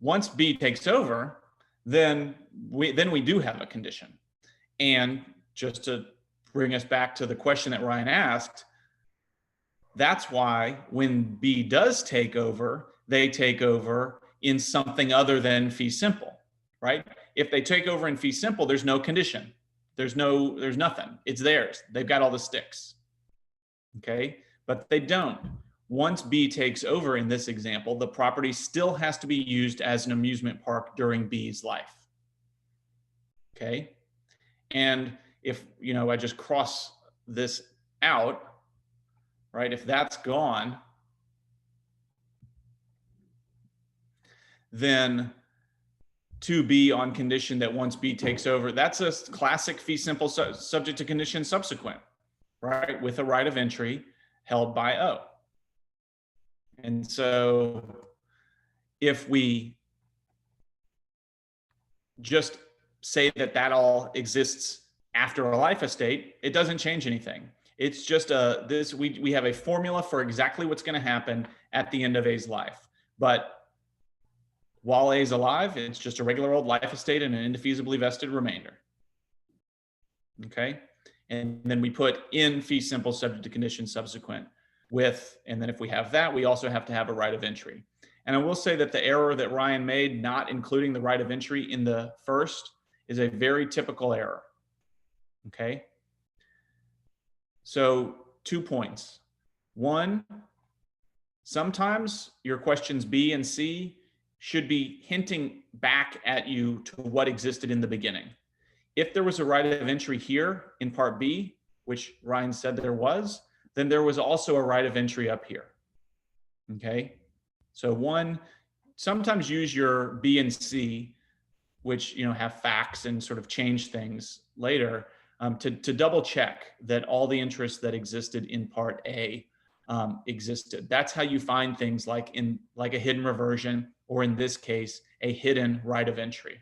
Once B takes over, then we do have a condition. And just to bring us back to the question that Ryan asked, that's why when B does take over, they take over in something other than fee simple, right? If they take over in fee simple, there's no condition. There's nothing. It's theirs. They've got all the sticks. Okay, but they don't. Once B takes over in this example, the property still has to be used as an amusement park during B's life. Okay, and if I just cross this out, right? If that's gone, then to B on condition that once B takes over, that's a classic fee simple subject to condition subsequent, right? With a right of entry held by O. And so if we just say that all exists after a life estate, it doesn't change anything. It's just we have a formula for exactly what's going to happen at the end of A's life. But while A is alive, it's just a regular old life estate and an indefeasibly vested remainder. Okay, and then we put in fee simple subject to condition subsequent with, and then if we have that, we also have to have a right of entry. And I will say that the error that Ryan made, not including the right of entry in the first, is a very typical error. Okay, so 2 points. One, sometimes your questions B and C should be hinting back at you to what existed in the beginning. If there was a right of entry here in part B, which Ryan said there was, then there was also a right of entry up here. Okay, so one, sometimes use your B and C, which have facts and sort of change things later, to double check that all the interests that existed in part A existed. That's how you find things like a hidden reversion or in this case, a hidden right of entry.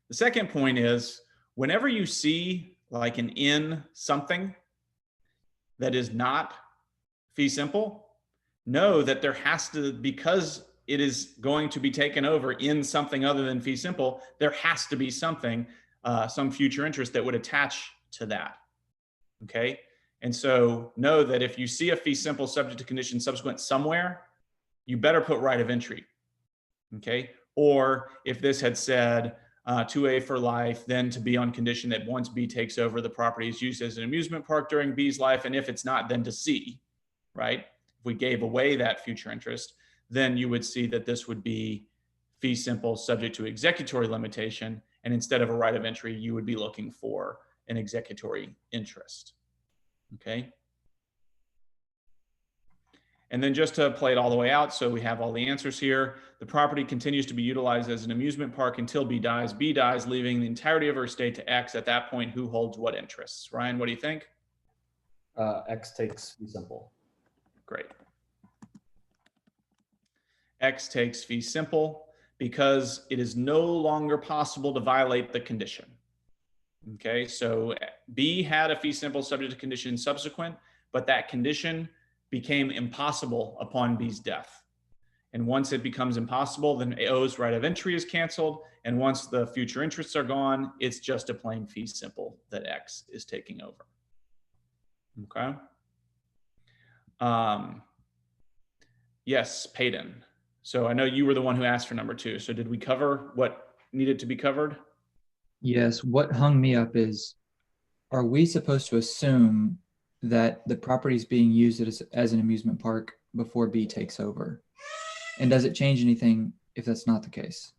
The second point is whenever you see like an in something that is not fee simple, know that there has to, because it is going to be taken over in something other than fee simple, there has to be something, some future interest that would attach to that. Okay. And so know that if you see a fee simple subject to condition subsequent somewhere, you better put right of entry. Okay. Or if this had said 2A for life, then to be on condition that once B takes over, the property is used as an amusement park during B's life. And if it's not, then to C, right? If we gave away that future interest, then you would see that this would be fee simple subject to executory limitation. And instead of a right of entry, you would be looking for an executory interest. Okay. And then just to play it all the way out, so we have all the answers here. The property continues to be utilized as an amusement park until B dies. B dies, leaving the entirety of her estate to X. At that point, who holds what interests? Ryan, what do you think? X takes fee simple. Great. X takes fee simple because it is no longer possible to violate the condition. Okay, so B had a fee simple subject to condition subsequent, but that condition became impossible upon B's death. And once it becomes impossible, then O's right of entry is canceled. And once the future interests are gone, it's just a plain fee simple that X is taking over. Okay. Yes, Payton. So I know you were the one who asked for number 2. So did we cover what needed to be covered? Yes. What hung me up is, are we supposed to assume that the property is being used as an amusement park before B takes over? And does it change anything if that's not the case?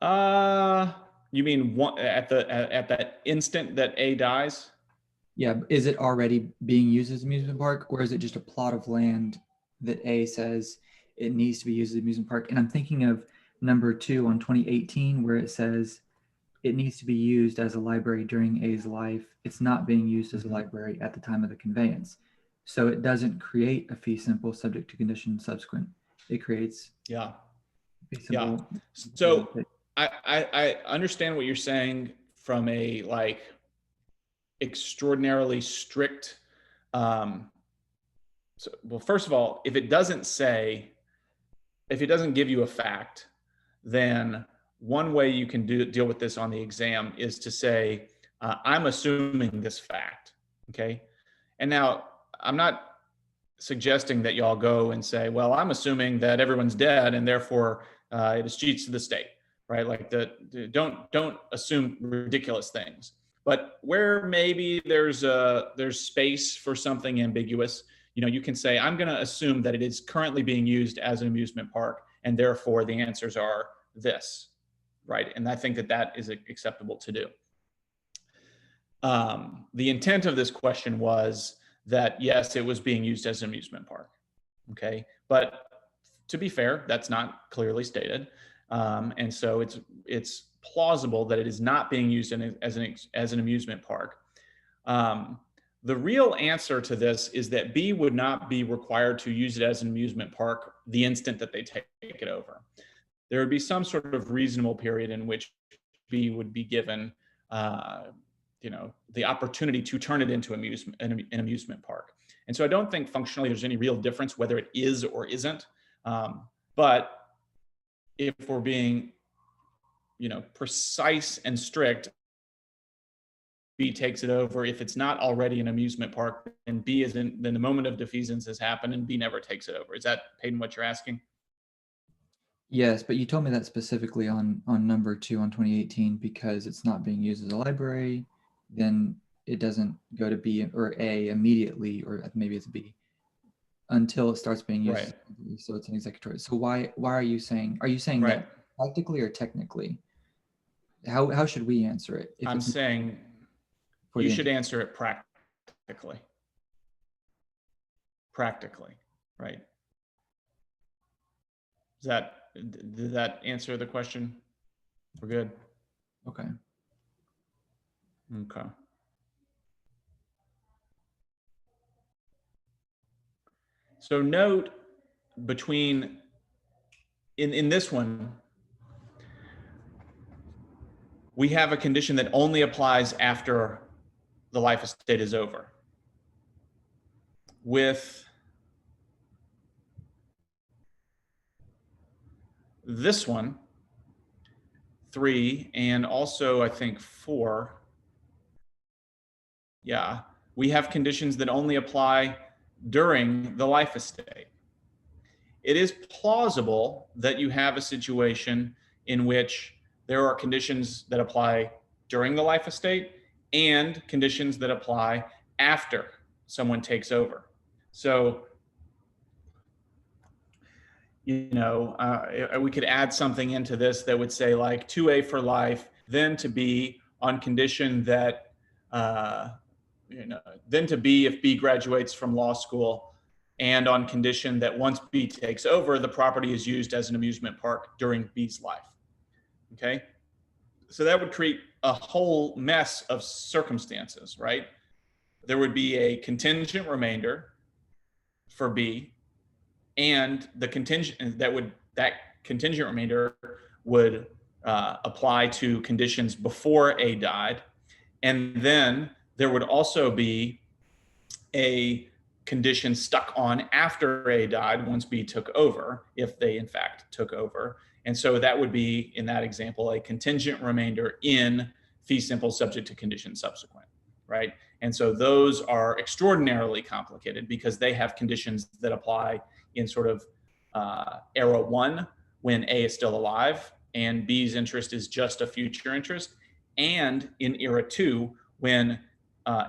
You mean at that instant that A dies? Yeah. Is it already being used as an amusement park, or is it just a plot of land that A says it needs to be used as an amusement park? And I'm thinking of number 2 on 2018, where it says it needs to be used as a library during A's life. It's not being used as a library at the time of the conveyance. So it doesn't create a fee simple subject to condition subsequent. It creates fee simple. Yeah. So I understand what you're saying from a like extraordinarily strict. Well, first of all, if it doesn't give you a fact, then one way you can deal with this on the exam is to say, I'm assuming this fact, okay? And now I'm not suggesting that y'all go and say, well, I'm assuming that everyone's dead and therefore it escheats to the state, right? Like don't assume ridiculous things. But where maybe there's space for something ambiguous, you can say, I'm gonna assume that it is currently being used as an amusement park and therefore the answers are this. Right, and I think that is acceptable to do. The intent of this question was that, yes, it was being used as an amusement park, okay? But to be fair, that's not clearly stated. And so it's plausible that it is not being used as an amusement park. The real answer to this is that B would not be required to use it as an amusement park the instant that they take it over. There would be some sort of reasonable period in which B would be given, the opportunity to turn it into an amusement park. And so I don't think functionally there's any real difference whether it is or isn't. But if we're being, precise and strict, B takes it over. If it's not already an amusement park, then B isn't. Then the moment of defeasance has happened, and B never takes it over. Is that, Payton, what you're asking? Yes, but you told me that specifically on number 2 on 2018 because it's not being used as a library, then it doesn't go to B or A immediately, or maybe it's B, until it starts being used. Right. So it's an executory. So why are you saying Right. that practically or technically? How should we answer it? I'm saying you should answer it practically. Practically, right? Did that answer the question? We're good. Okay. Okay. So note between in this one, we have a condition that only applies after the life estate is over. With this one, 3, and also I think 4, yeah, we have conditions that only apply during the life estate. It is plausible that you have a situation in which there are conditions that apply during the life estate and conditions that apply after someone takes over. So, you know, we could add something into this that would say like 2A for life, then to B on condition that, you know, then to B if B graduates from law school, and on condition that once B takes over, the property is used as an amusement park during B's life. Okay, so that would create a whole mess of circumstances, right? There would be a contingent remainder for B, and the contingent that contingent remainder would apply to conditions before A died, and then there would also be a condition stuck on after A died once B took over, if they in fact took over. And so that would be, in that example, a contingent remainder in fee simple subject to condition subsequent, right? And so those are extraordinarily complicated because they have conditions that apply in sort of era 1 when A is still alive and B's interest is just a future interest, and in era 2 when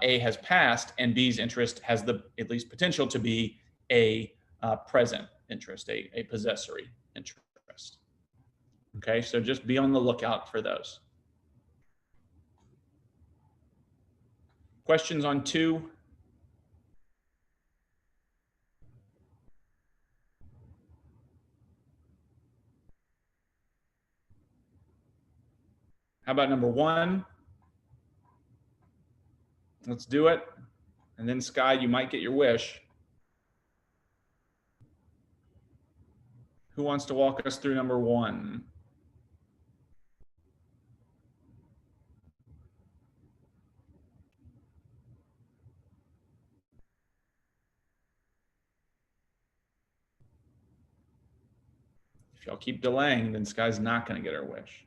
A has passed and B's interest has the at least potential to be a present interest, a possessory interest. Okay, so just be on the lookout for those. Questions on 2? How about number 1? Let's do it. And then Sky, you might get your wish. Who wants to walk us through number 1? If y'all keep delaying, then Sky's not going to get her wish.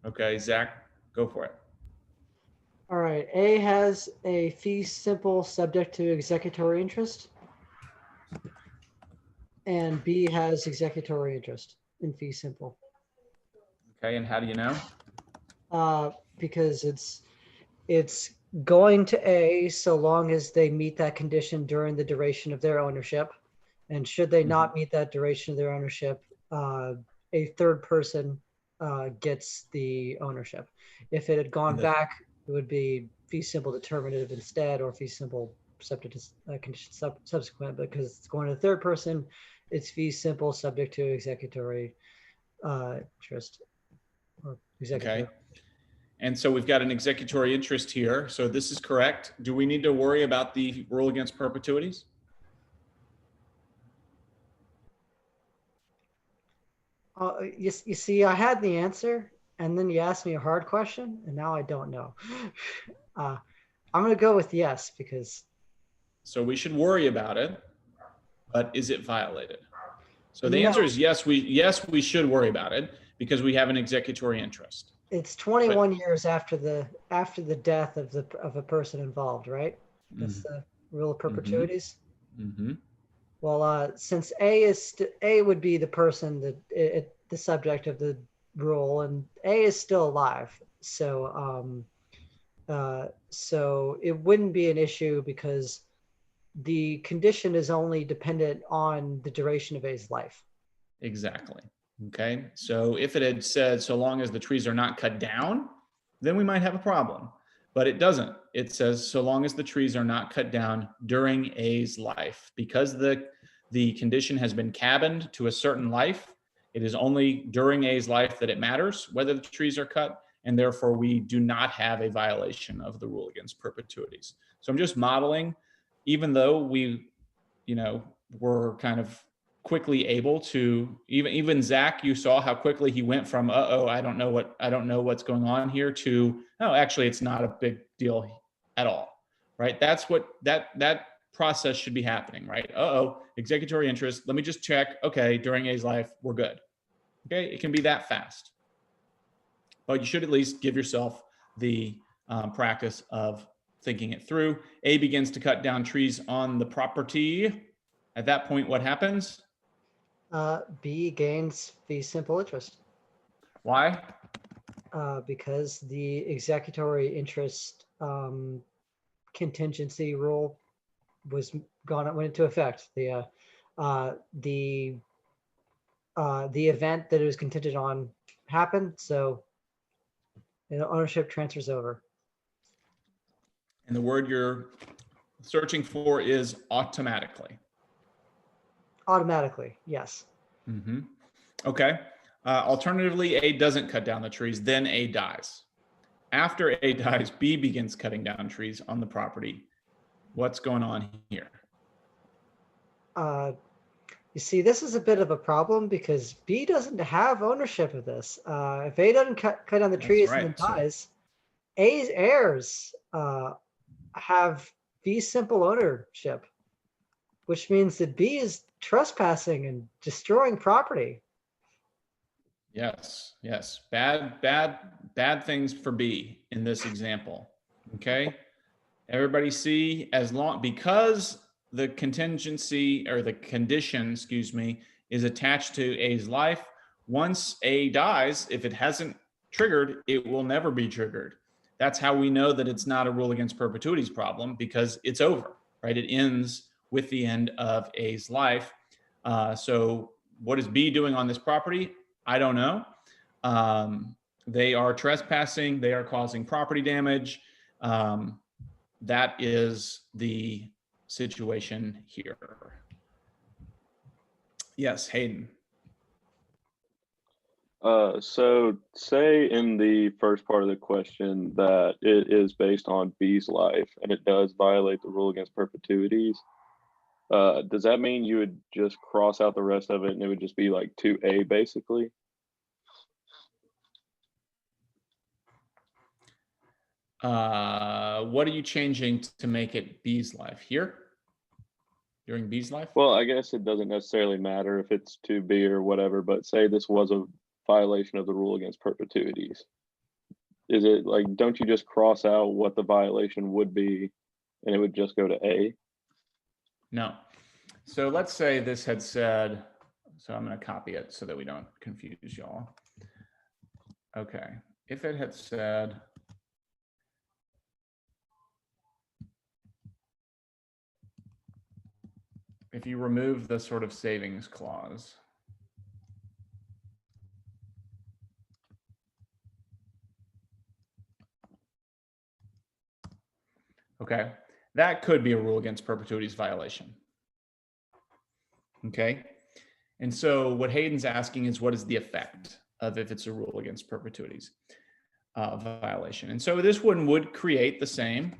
Okay, Zach, go for it. All right. A has a fee simple subject to executory interest. And B has executory interest in fee simple. Okay, and how do you know? Because it's going to A so long as they meet that condition during the duration of their ownership. And should they not meet that duration of their ownership, a third person gets the ownership. If it had gone back, it would be fee simple determinative instead, or fee simple subject to condition subsequent. Because it's going to the third person, it's fee simple subject to executory interest or executory. Okay. And so we've got an executory interest here. So this is correct. Do we need to worry about the rule against perpetuities? You see, I had the answer, and then you asked me a hard question, and now I don't know. I'm going to go with yes, because. So we should worry about it, but is it violated? So the answer is yes. We should worry about it because we have an executory interest. It's 21 years after the death of a person involved, right? That's the rule of perpetuities. Mm-hmm. Well, since A would be the person that the subject of the rule, and A is still alive, so so it wouldn't be an issue because the condition is only dependent on the duration of A's life. Exactly. Okay. So if it had said so long as the trees are not cut down, then we might have a problem. But it doesn't. It says so long as the trees are not cut down during A's life. Because the condition has been cabined to a certain life, it is only during A's life that it matters whether the trees are cut, and therefore we do not have a violation of the rule against perpetuities. So I'm just modeling, even though we, you know, were kind of quickly able to, even Zach, you saw how quickly he went from, uh-oh, I don't know what's going on here, to, no, actually it's not a big deal at all, right? That's what that process should be happening, right? Uh-oh, executory interest, let me just check. Okay, during A's life, we're good. Okay, it can be that fast. But you should at least give yourself the practice of thinking it through. A begins to cut down trees on the property. At that point, what happens? B gains fee simple interest. Why? Because the executory interest contingency rule went into effect. The event that it was contingent on happened, so ownership transfers over. And the word you're searching for is automatically. Automatically, yes. Mm-hmm. Okay. Alternatively, A doesn't cut down the trees, then A dies. After A dies, B begins cutting down trees on the property. What's going on here? You see, this is a bit of a problem because B doesn't have ownership of this. If A doesn't cut down the trees and then dies, A's heirs have fee simple ownership, which means that B is trespassing and destroying property. Yes, yes. Bad things for B in this example. Okay. Everybody see, because the contingency or the condition, excuse me, is attached to A's life, once A dies, if it hasn't triggered, it will never be triggered. That's how we know that it's not a rule against perpetuities problem, because it's over, right? It ends with the end of A's life. So what is B doing on this property? I don't know. They are trespassing. They are causing property damage. That is the situation here. Yes, Hayden. So say in the first part of the question that it is based on B's life and it does violate the rule against perpetuities. Does that mean you would just cross out the rest of it and it would just be like 2A basically? What are you changing to make it B's life here? During B's life? Well, I guess it doesn't necessarily matter if it's 2B or whatever, but say this was a violation of the rule against perpetuities. Is it like, don't you just cross out what the violation would be and it would just go to A? No. So let's say this had said, so I'm going to copy it so that we don't confuse y'all. Okay. If it had said, if you remove the sort of savings clause, okay, that could be a rule against perpetuities violation. Okay, and so what Hayden's asking is, what is the effect of if it's a rule against perpetuities violation? And so this one would create the same.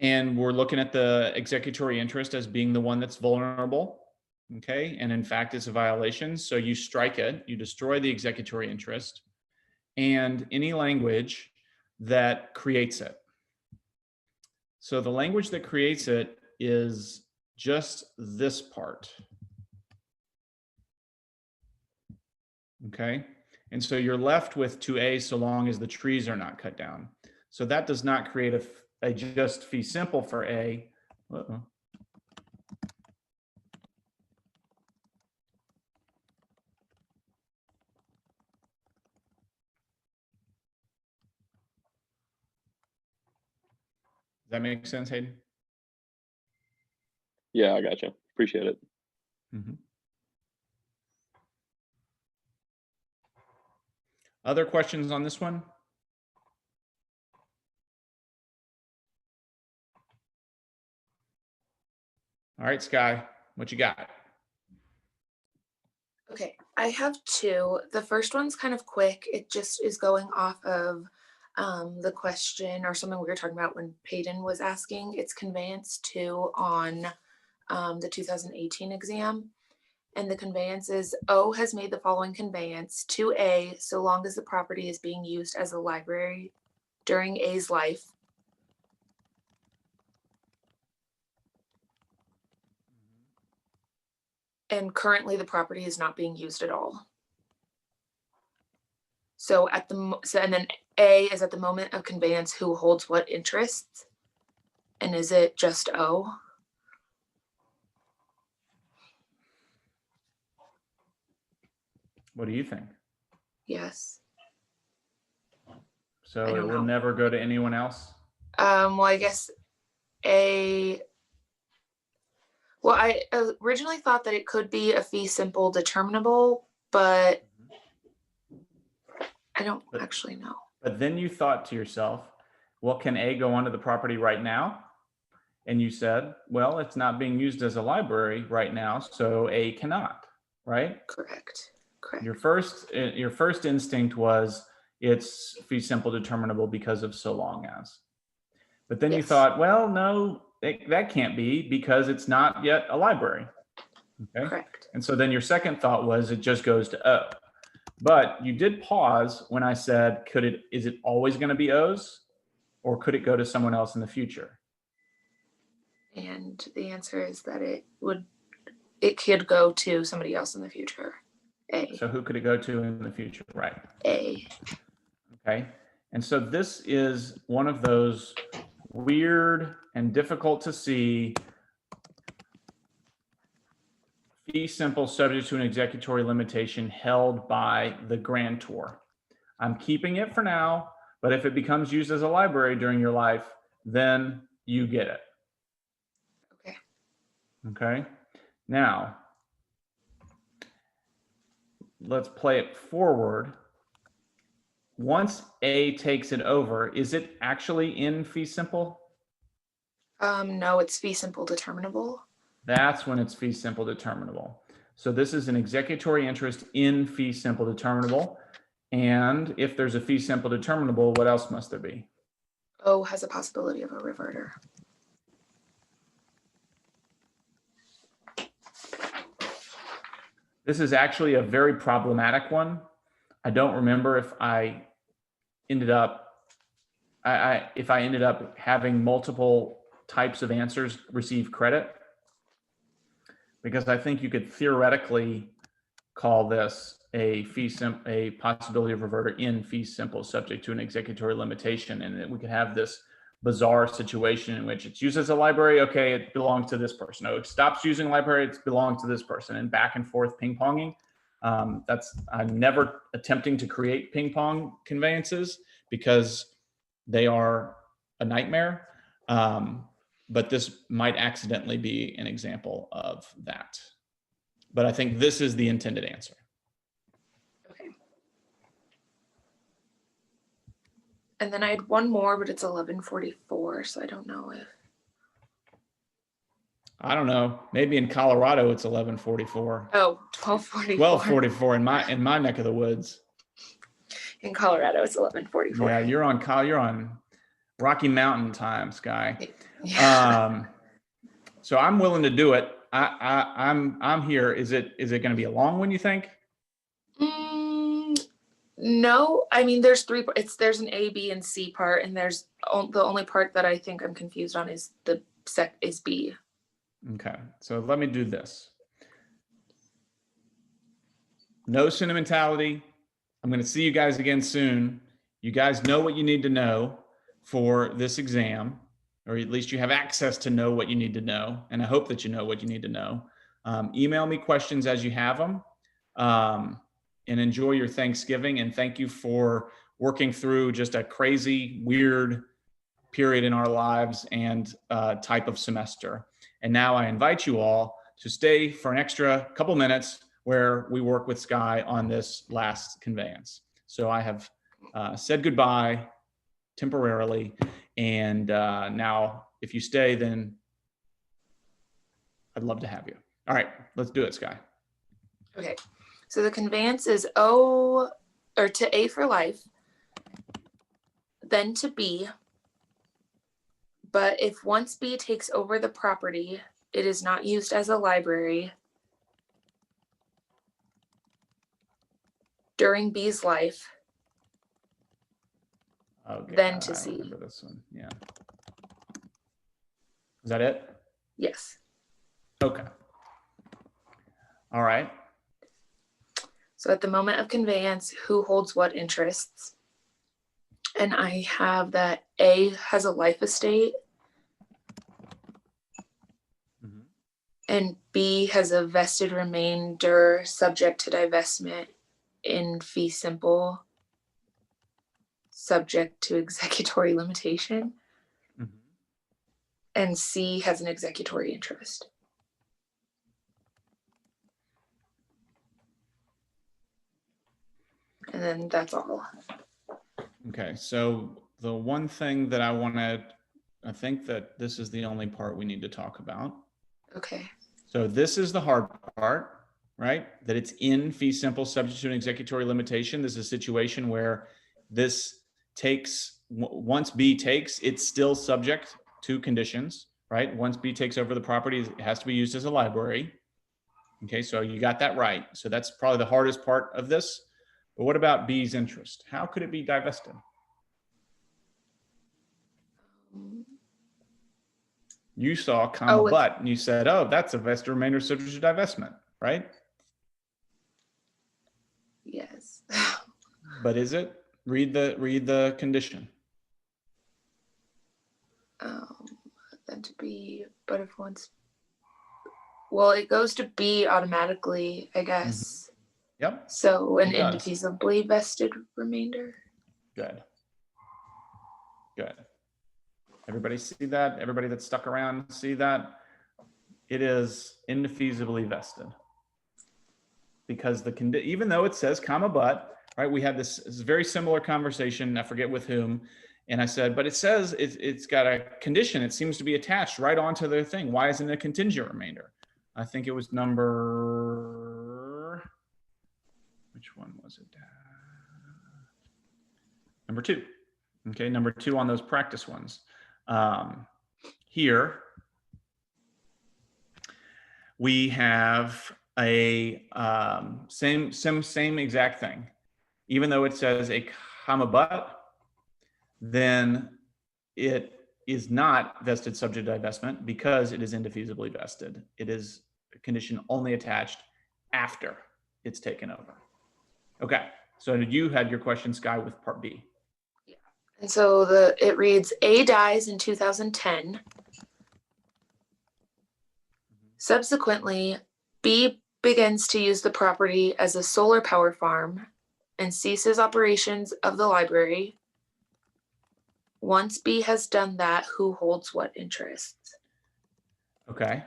And we're looking at the executory interest as being the one that's vulnerable. Okay, and in fact, it's a violation. So you strike it, you destroy the executory interest and any language that creates it. So the language that creates it is just this part. Okay, and so you're left with 2A so long as the trees are not cut down. So that does not create a just fee simple for A. Uh-oh. Does that make sense, Hayden? Yeah, I gotcha. Appreciate it. Mm-hmm. Other questions on this one? All right, Sky, what you got? Okay, I have two. The first one's kind of quick. It just is going off of The question or something we were talking about when Peyton was asking, it's conveyance 2 on the 2018 exam. And the conveyance is O has made the following conveyance to A so long as the property is being used as a library during A's life. And currently the property is not being used at all. So and then A is at the moment of conveyance who holds what interests? And is it just O? What do you think? Yes. So I it don't will know. never go to anyone else? Well, I guess I originally thought that it could be a fee simple determinable, but I don't actually know. But then you thought to yourself, well, can A go onto the property right now? And you said, well, it's not being used as a library right now, so A cannot, right? Correct. Your first instinct was it's fee simple determinable because of so long as. But then you thought, well, no, that can't be because it's not yet a library. Okay. Correct. And so then your second thought was it just goes to O. But you did pause when I said, is it always going to be O's, or could it go to someone else in the future? And the answer is that it could go to somebody else in the future. A. So who could it go to in the future? Right. A. Okay. And so this is one of those weird and difficult to see fee simple subject to an executory limitation held by the grantor. I'm keeping it for now, but if it becomes used as a library during your life, then you get it. Okay. Okay. Now, let's play it forward. Once A takes it over, is it actually in fee simple? No, it's fee simple determinable. That's when it's fee simple determinable. So this is an executory interest in fee simple determinable. And if there's a fee simple determinable, what else must there be? O has a possibility of a reverter. This is actually a very problematic one. I don't remember if I ended up having multiple types of answers receive credit, because I think you could theoretically call this a possibility of reverter in fee simple subject to an executory limitation, and that we could have this bizarre situation in which it's used as a library. Okay, it belongs to this person. Oh, it stops using library, it belongs to this person, and back and forth ping ponging. I'm never attempting to create ping pong conveyances because they are a nightmare. But this might accidentally be an example of that. But I think this is the intended answer. Okay. And then I had one more, but it's 11:44, so I don't know if. I don't know. Maybe in Colorado it's 11:44. Oh, 12:44. 12:44 in my neck of the woods. In Colorado, it's 11:44. Yeah, you're on Rocky Mountain time, Sky. Yeah. So I'm willing to do it. I'm here. Is it going to be a long one, you think? No, I mean there's an A, B, and C part, and there's the only part that I think I'm confused on is is B. Okay, so let me do this. No sentimentality. I'm going to see you guys again soon. You guys know what you need to know for this exam, or at least you have access to know what you need to know. And I hope that you know what you need to know. Email me questions as you have them, and enjoy your Thanksgiving. And thank you for working through just a crazy, weird period in our lives and type of semester. And now I invite you all to stay for an extra couple minutes where we work with Sky on this last conveyance. So I have said goodbye temporarily. And now if you stay, then I'd love to have you. All right, let's do it, Sky. Okay, so the conveyance is to A for life. then to B. But if once B takes over the property, it is not used as a library during B's life, Okay, then to I C. remember this one. Yeah. Is that it? Yes. Okay. All right. So at the moment of conveyance, who holds what interests? And I have that A has a life estate Mhm. and B has a vested remainder subject to divestment in fee simple, subject to executory limitation. Mhm. And C has an executory interest. And then that's all. Okay, so the one thing that I think that this is the only part we need to talk about. Okay. So this is the hard part, right? That it's in fee simple subject to an executory limitation. This is a situation where this takes, once B takes, it's still subject to conditions, right? Once B takes over the property, it has to be used as a library. Okay, so you got that right. So that's probably the hardest part of this. But what about B's interest? How could it be divested? You saw comma but, and you said, oh, that's a vested remainder subject to divestment, right? Yes. But is it? Read the condition. Then to B, but if once, well, it goes to B automatically, I guess. Yep. So an It does. indefeasibly vested remainder. Good. Good. Everybody see that? Everybody that's stuck around see that? It is indefeasibly vested. Because even though it says comma but, right? We had this very similar conversation, I forget with whom, and I said, but it says it's got a condition. It seems to be attached right onto their thing. Why isn't it a contingent remainder? I think it was number, which one was it? Number 2. Okay, number 2 on those practice ones. Here, we have a same exact thing. Even though it says a comma but, then it is not vested subject to divestment because it is indefeasibly vested. It is a condition only attached after it's taken over. Okay, so you had your question, Sky, with part B. And so it reads, A dies in 2010. Subsequently, B begins to use the property as a solar power farm and ceases operations of the library. Once B has done that, who holds what interests? Okay.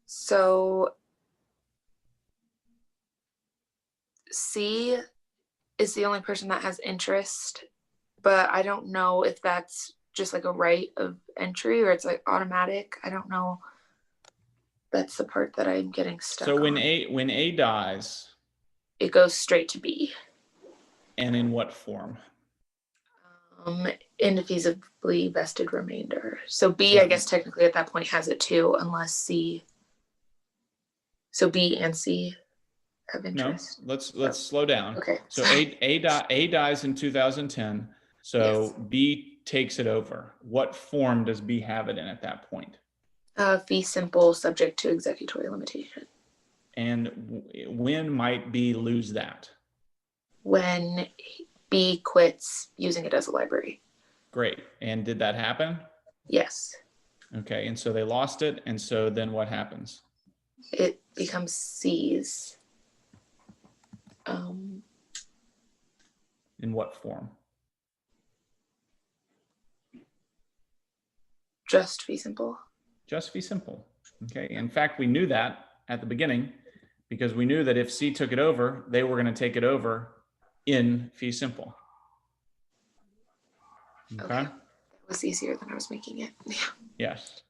So C is the only person that has interest, but I don't know if that's just like a right of entry or it's like automatic. I don't know. That's the part that I'm getting stuck So when on. A dies, It goes straight to B. and in what form? Indefeasibly vested remainder. So B, I guess technically at that point has it too, unless C. So B and C have interest. No, let's slow down. Okay. So A dies in 2010. So yes. B takes it over. What form does B have it in at that point? Fee simple, subject to executory limitation. And when might B lose that? When B quits using it as a library. Great. And did that happen? Yes. Okay. And so they lost it. And so then what happens? It becomes C's. In what form? Just fee simple. Just fee simple. Okay. In fact, we knew that at the beginning because we knew that if C took it over, they were going to take it over in fee simple. Okay. That was easier than I was making it. Yes.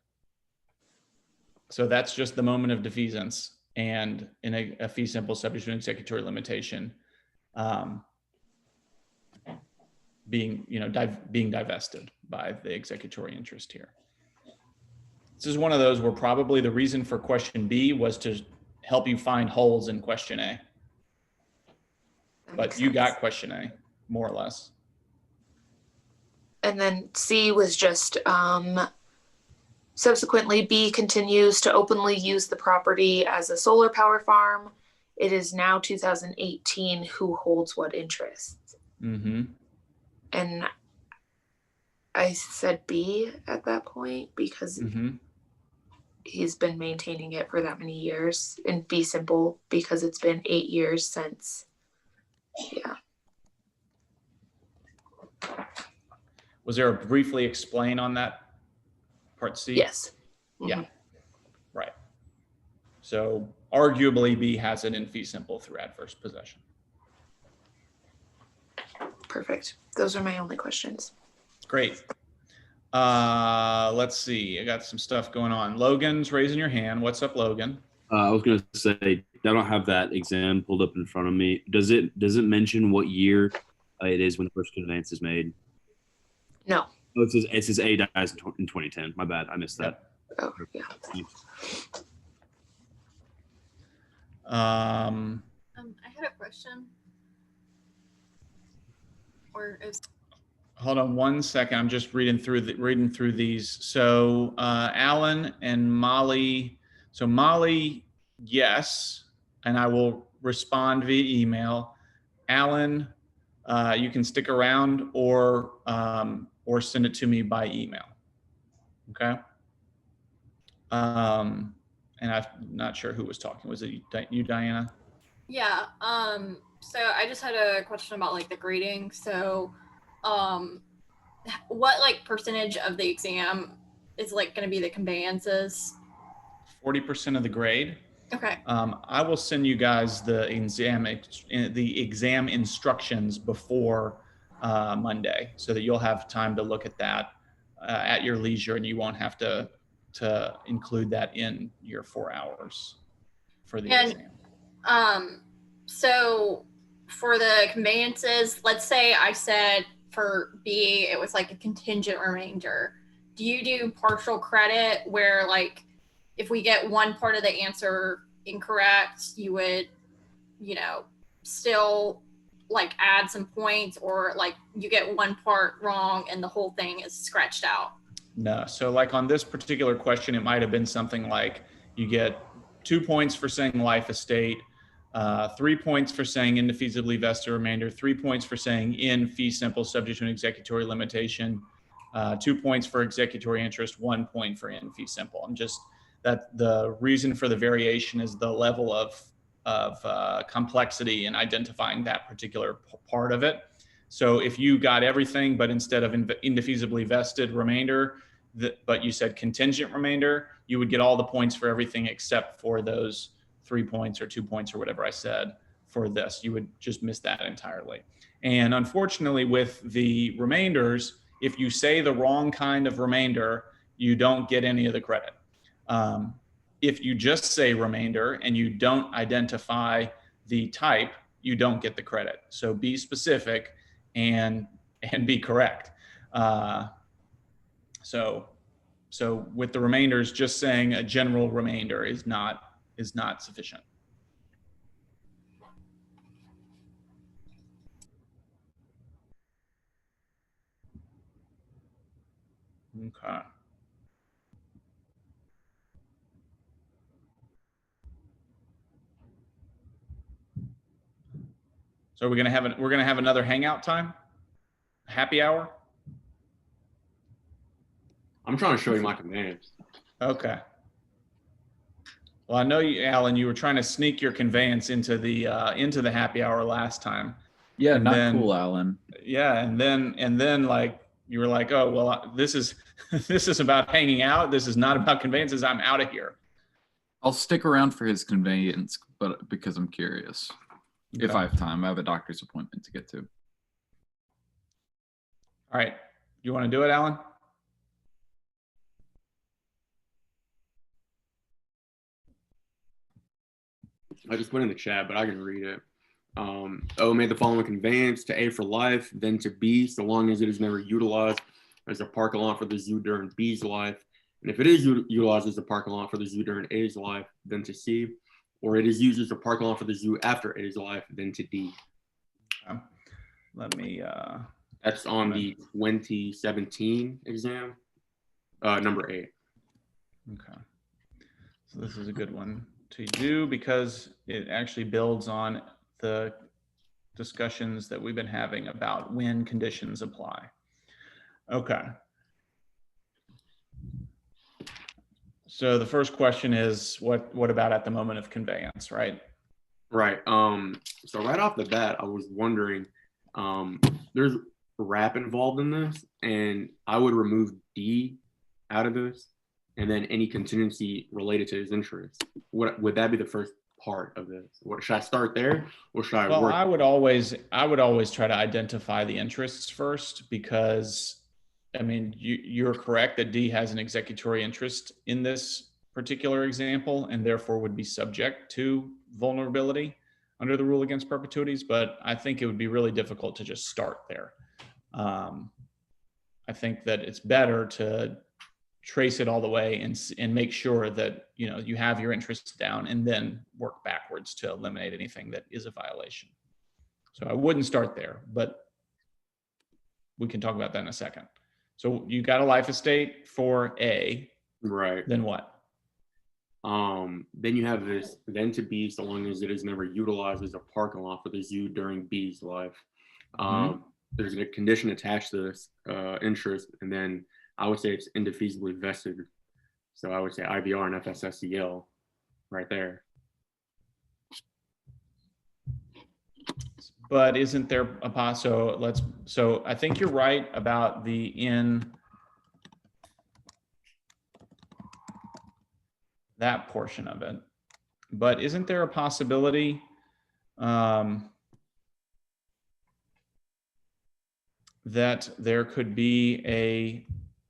So that's just the moment of defeasance, and in a fee simple subject to an executory limitation, being, being divested by the executory interest here. This is one of those where probably the reason for question B was to help you find holes in question A. But you got question A, more or less. And then C was just subsequently B continues to openly use the property as a solar power farm. It is now 2018 who holds what interests. Mm-hmm. And I said B at that point because he's been maintaining it for that many years, and B simple because it's been 8 years since. Yeah. Was there a briefly explain on that part C? Yes. Yeah. Right. So arguably B has it in fee simple through adverse possession. Perfect. Those are my only questions. Great. Let's see. I got some stuff going on. Logan's raising your hand. What's up, Logan? I was going to say, I don't have that exam pulled up in front of me. Does it mention what year it is when the first conveyance is made? No. Oh, it says A dies in 2010. My bad. I missed that. Oh, yeah. I had a question. Hold on one second. I'm just reading through these. So Alan and Molly. So Molly, yes, and I will respond via email. Alan, you can stick around or send it to me by email. Okay. And I'm not sure who was talking. Was it you, Diana? Yeah. So I just had a question about like the grading. So, what like percentage of the exam is like going to be the conveyances? 40% of the grade. Okay. I will send you guys the exam instructions before Monday, so that you'll have time to look at that at your leisure, and you won't have to include that in your 4 hours for the exam. So for the conveyances, let's say I said for B, it was like a contingent remainder. Do you do partial credit where like if we get one part of the answer incorrect, you would, still like add some points, or like you get one part wrong and the whole thing is scratched out? No. So like on this particular question, it might have been something like you get 2 points for saying life estate, 3 points for saying indefeasibly vested remainder, 3 points for saying in fee simple subject to an executory limitation, 2 points for executory interest, 1 point for in fee simple. I'm just, that the reason for the variation is the level of complexity in identifying that particular part of it. So if you got everything, but instead of indefeasibly vested remainder, but you said contingent remainder, you would get all the points for everything except for those 3 points or 2 points or whatever I said for this. You would just miss that entirely. And unfortunately with the remainders, if you say the wrong kind of remainder, you don't get any of the credit. If you just say remainder and you don't identify the type, you don't get the credit. So be specific and be correct. So with the remainders, just saying a general remainder is not sufficient. Okay. So we're gonna have another hangout time, happy hour. I'm trying to show you my conveyance. Okay. Well, I know you, Alan, you were trying to sneak your conveyance into the happy hour last time. Yeah, And not then- cool, Alan. Yeah, and then like you were like, oh well, this is about hanging out. This is not about conveyances. I'm out of here. I'll stick around for his conveyance, but because I'm curious. If Okay. I have time, I have a doctor's appointment to get to. All right, you want to do it, Alan? I just put in the chat, but I can read it. O made the following conveyance to A for life, then to B, so long as it is never utilized as a parking lot for the zoo during B's life. And if it is utilized as a parking lot for the zoo during A's life, then to C, or it is used as a parking lot for the zoo after A's life, then to D. Let me. That's on the 2017 exam, number 8. Okay. So this is a good one to do because it actually builds on the discussions that we've been having about when conditions apply. Okay. So the first question is what about at the moment of conveyance, right? Right. So right off the bat, I was wondering, there's rap involved in this, and I would remove D out of this, and then any contingency related to his interest. What would that be the first part of this? What should I start there, or should I Well, work? I would always try to identify the interests first, because I mean, you're correct that D has an executory interest in this particular example and therefore would be subject to vulnerability under the rule against perpetuities, but I think it would be really difficult to just start there. I think that it's better to trace it all the way and make sure that you have your interests down and then work backwards to eliminate anything that is a violation. So I wouldn't start there, but we can talk about that in a second. So you got a life estate for A. Right. Then what? Then you have this, then to B, so long as it is never utilized as a parking lot for the zoo during B's life. There's a condition attached to this interest, and then I would say it's indefeasibly vested. So I would say IVR and FSSEL right there. But isn't there a so I think you're right about the in that portion of it, but isn't there a possibility that there could be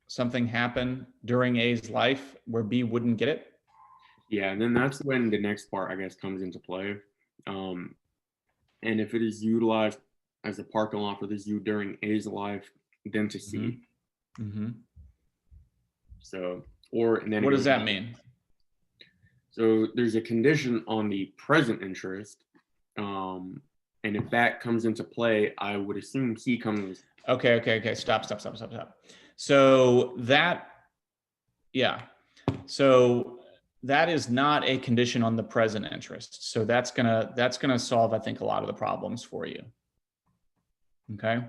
something happen during A's life where B wouldn't get it? Yeah, and then that's when the next part, I guess, comes into play. And if it is utilized as a parking lot for the zoo during A's life, then to C. So, and then what does that mean? So there's a condition on the present interest, and if that comes into play, I would assume C comes. Okay. Stop. So that is not a condition on the present interest. So that's gonna solve, I think, a lot of the problems for you. Okay.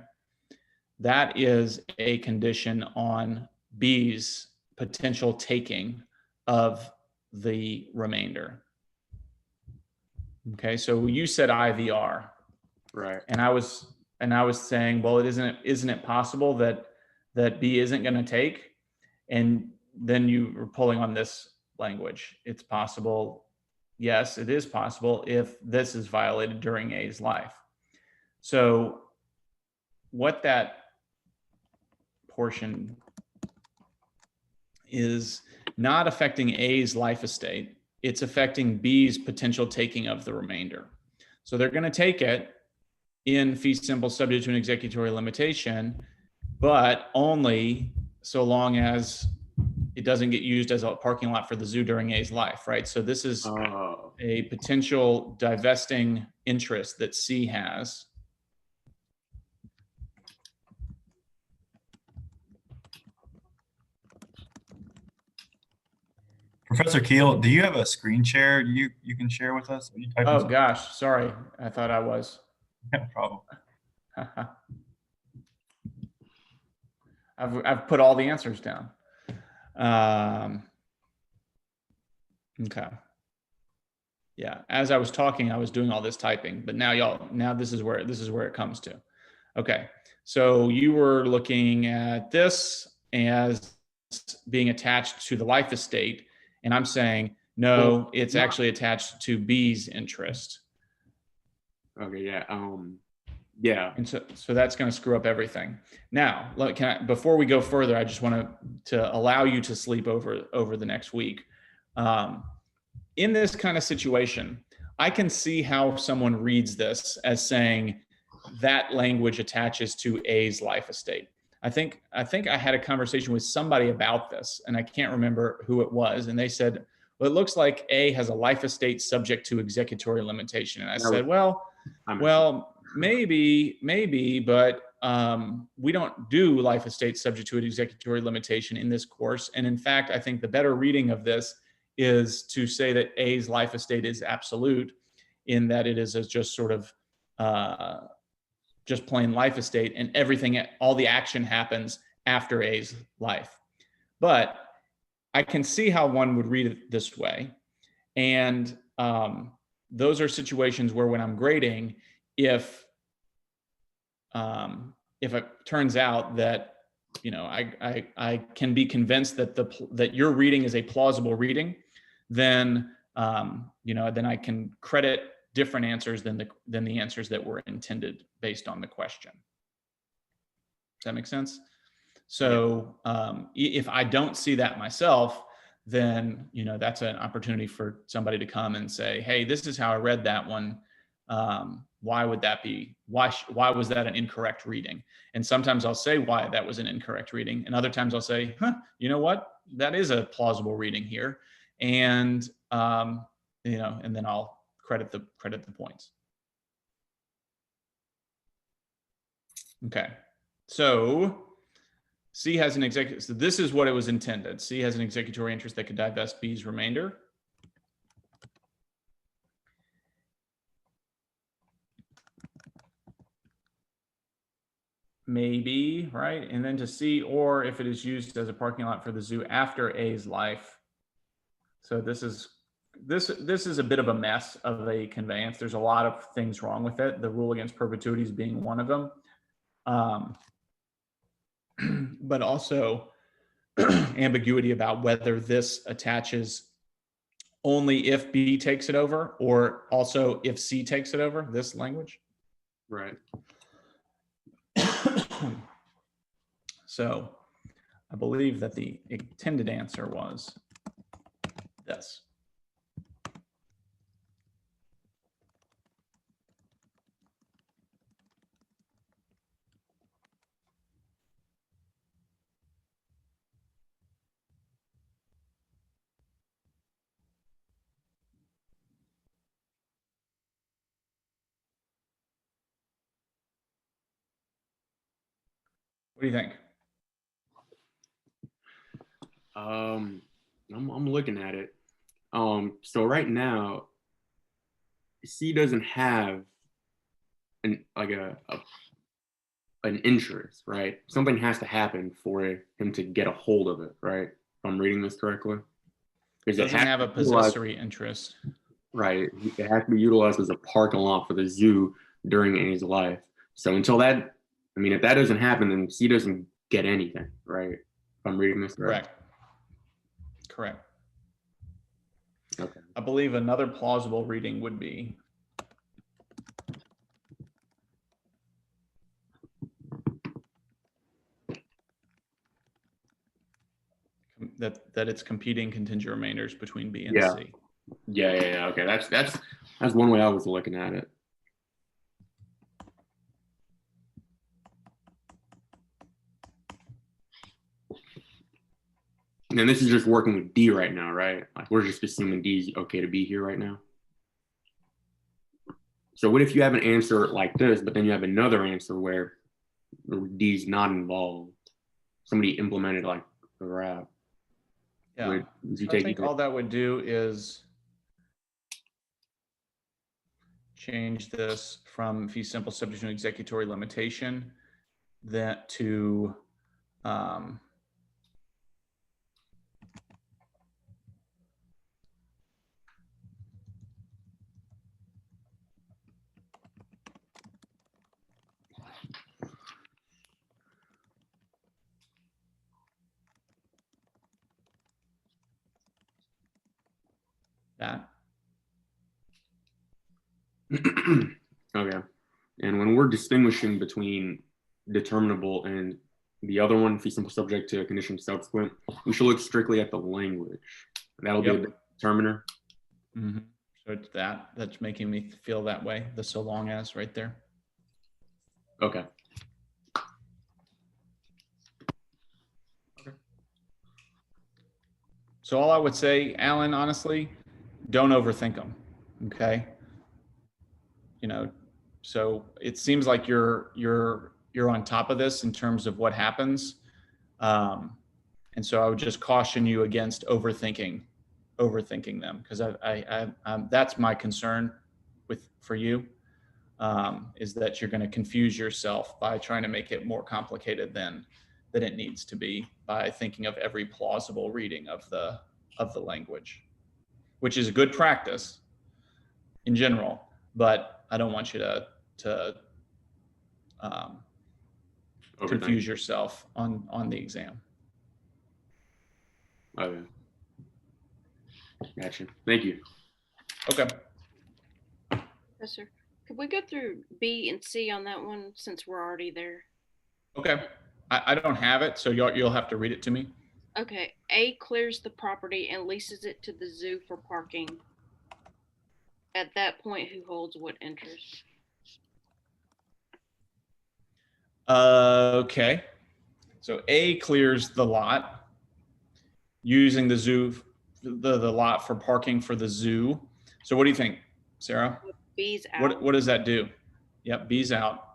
That is a condition on B's potential taking of the remainder. Okay. So you said IVR. Right. And I was saying, well, isn't it possible that B isn't going to take? And then you were pulling on this language. It's possible. Yes, it is possible if this is violated during A's life. So what that portion is not affecting A's life estate, it's affecting B's potential taking of the remainder. So they're going to take it in fee simple subject to an executory limitation, but only so long as it doesn't get used as a parking lot for the zoo during A's life, right? So this is a potential divesting interest that C has. Professor Keel, do you have a screen share you can share with us? Oh gosh, sorry. I thought I was. No problem. I've put all the answers down. Okay. Yeah, as I was talking, I was doing all this typing, but now this is where it comes to. Okay, so you were looking at this as being attached to the life estate, and I'm saying no, it's actually attached to B's interest. Okay, yeah. Yeah. And so that's going to screw up everything. Now, before we go further, I just want to allow you to sleep over the next week. In this kind of situation, I can see how someone reads this as saying that language attaches to A's life estate. I think I had a conversation with somebody about this, and I can't remember who it was, and they said, well, it looks like A has a life estate subject to executory limitation. And I said, well, maybe, but we don't do life estate subject to an executory limitation in this course. And in fact, I think the better reading of this is to say that A's life estate is absolute, in that it is just sort of just plain life estate, and everything, all the action happens after A's life. But I can see how one would read it this way. And those are situations where when I'm grading, if it turns out that, I can be convinced that that your reading is a plausible reading, then, then I can credit different answers than the answers that were intended based on the question. Does that make sense? So if I don't see that myself, then, that's an opportunity for somebody to come and say, hey, this is how I read that one. Why would that be? Why was that an incorrect reading? And sometimes I'll say why that was an incorrect reading. And other times I'll say, you know what? That is a plausible reading here. And, and then I'll credit the points. Okay. So C has an executive, so this is what it was intended. C has an executory interest that could divest B's remainder. Maybe, right? And then to C, or if it is used as a parking lot for the zoo after A's life. So this is a bit of a mess of a conveyance. There's a lot of things wrong with it. The rule against perpetuities being one of them. But also ambiguity about whether this attaches only if B takes it over, or also if C takes it over, this language. Right. So I believe that the intended answer was this. What do you think? I'm looking at it. So right now, C doesn't have an interest, right? Something has to happen for him to get a hold of it, right? If I'm reading this correctly. It doesn't have a possessory interest. Right. It has to be utilized as a parking lot for the zoo during A's life. So until that, if that doesn't happen, then C doesn't get anything, right? If I'm reading this correct. Correct. Okay. I believe another plausible reading would be that it's competing contingent remainders between B and C. Yeah. Okay, that's one way I was looking at it. And this is just working with D right now, right? Like we're just assuming D is okay to be here right now. So what if you have an answer like this, but then you have another answer where D's not involved? Somebody implemented like the wrap. Yeah, I think all that would do is change this from fee simple subject to an executory limitation that to that. Okay. And when we're distinguishing between determinable and the other one, fee simple subject to a condition subsequent, we should look strictly at the language. That'll be a determiner. Mm-hmm. So it's that's making me feel that way, the so long as right there. Okay. So all I would say, Alan, honestly, don't overthink them. Okay. You know, so it seems like you're on top of this in terms of what happens. And so I would just caution you against overthinking them, because that's my concern for you, is that you're going to confuse yourself by trying to make it more complicated than it needs to be, by thinking of every plausible reading of the language, which is a good practice in general, but I don't want you to confuse yourself on the exam. Okay. Gotcha. Thank you. Okay. Professor, could we go through B and C on that one since we're already there? Okay. I don't have it, so you'll have to read it to me. Okay. A clears the property and leases it to the zoo for parking. At that point, who holds what interest? Okay. So A clears the lot using the zoo, the lot for parking for the zoo. So what do you think, Sarah? B's out. What does that do? Yep, B's out.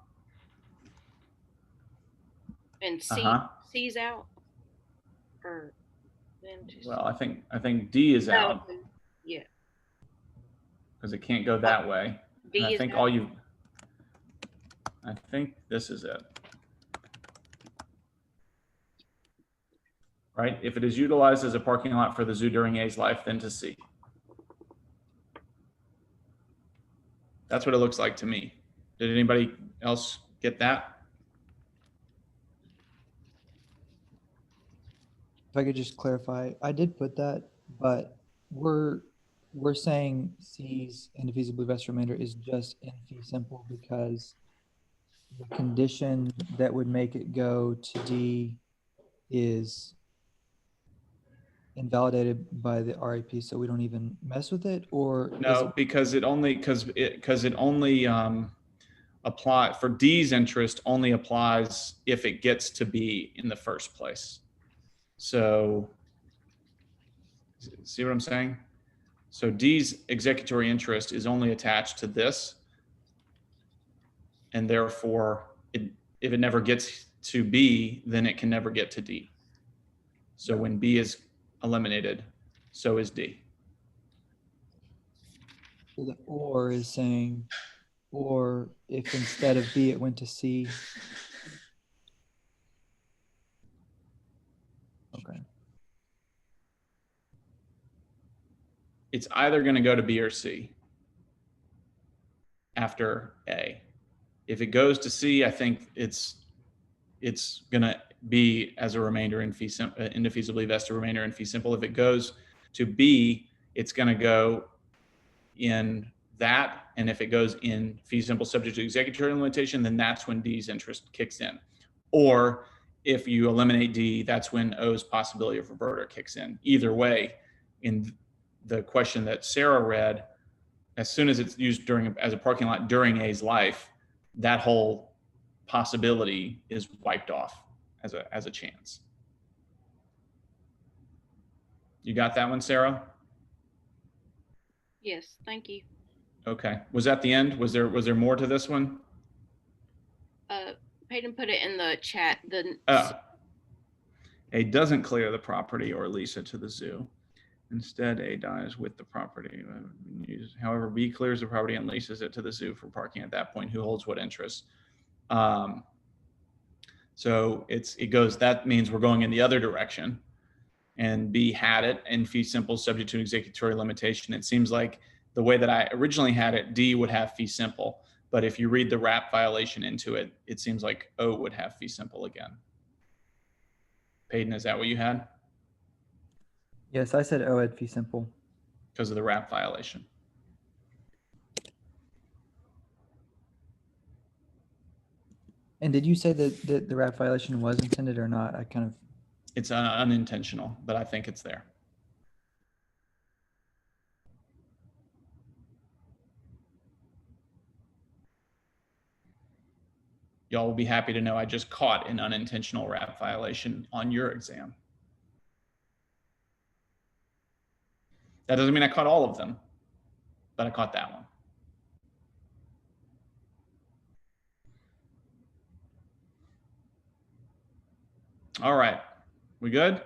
And C's out? Or then well, I think D is out. Yeah. Because it can't go that way. D and I is think out. I think this is it. Right? If it is utilized as a parking lot for the zoo during A's life, then to C. That's what it looks like to me. Did anybody else get that? If I could just clarify, I did put that, but we're saying C's indefeasibly vested remainder is just in fee simple because the condition that would make it go to D is invalidated by the RAP, so we don't even mess with it, or No, because it only apply for D's interest only applies if it gets to B in the first place. So see what I'm saying? So D's executory interest is only attached to this, and therefore if it never gets to B, then it can never get to D. So when B is eliminated, so is D. So the or is saying, or if instead of B it went to C. Okay. It's either going to go to B or C after A. If it goes to C, I think it's going to be as a remainder in fee indefeasibly vested remainder in fee simple. If it goes to B, it's going to go in that, and if it goes in fee simple subject to executory limitation, then that's when D's interest kicks in. Or if you eliminate D, that's when O's possibility of reverter kicks in. Either way, in the question that Sarah read, as soon as it's used as a parking lot during A's life, that whole possibility is wiped off as a chance. You got that one, Sarah? Yes, thank you. Okay. Was that the end? Was there more to this one? Peyton put it in the chat. A doesn't clear the property or lease it to the zoo. Instead, A dies with the property. However, B clears the property and leases it to the zoo for parking at that point. Who holds what interest? So it goes, that means we're going in the other direction. And B had it in fee simple subject to executory limitation. It seems like the way that I originally had it, D would have fee simple. But if you read the RAP violation into it, it seems like O would have fee simple again. Peyton, is that what you had? Yes, I said O had fee simple. Because of the RAP violation. And did you say that the RAP violation was intended or not? It's unintentional, but I think it's there. y'all will be happy to know I just caught an unintentional RAP violation on your exam. That doesn't mean I caught all of them, but I caught that one. All right, we good?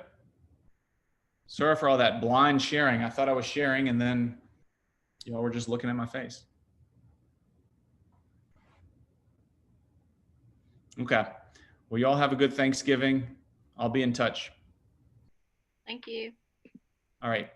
Sorry for all that blind sharing. I thought I was sharing and then y'all were just looking at my face. Okay, well, y'all have a good Thanksgiving. I'll be in touch. Thank you. All right.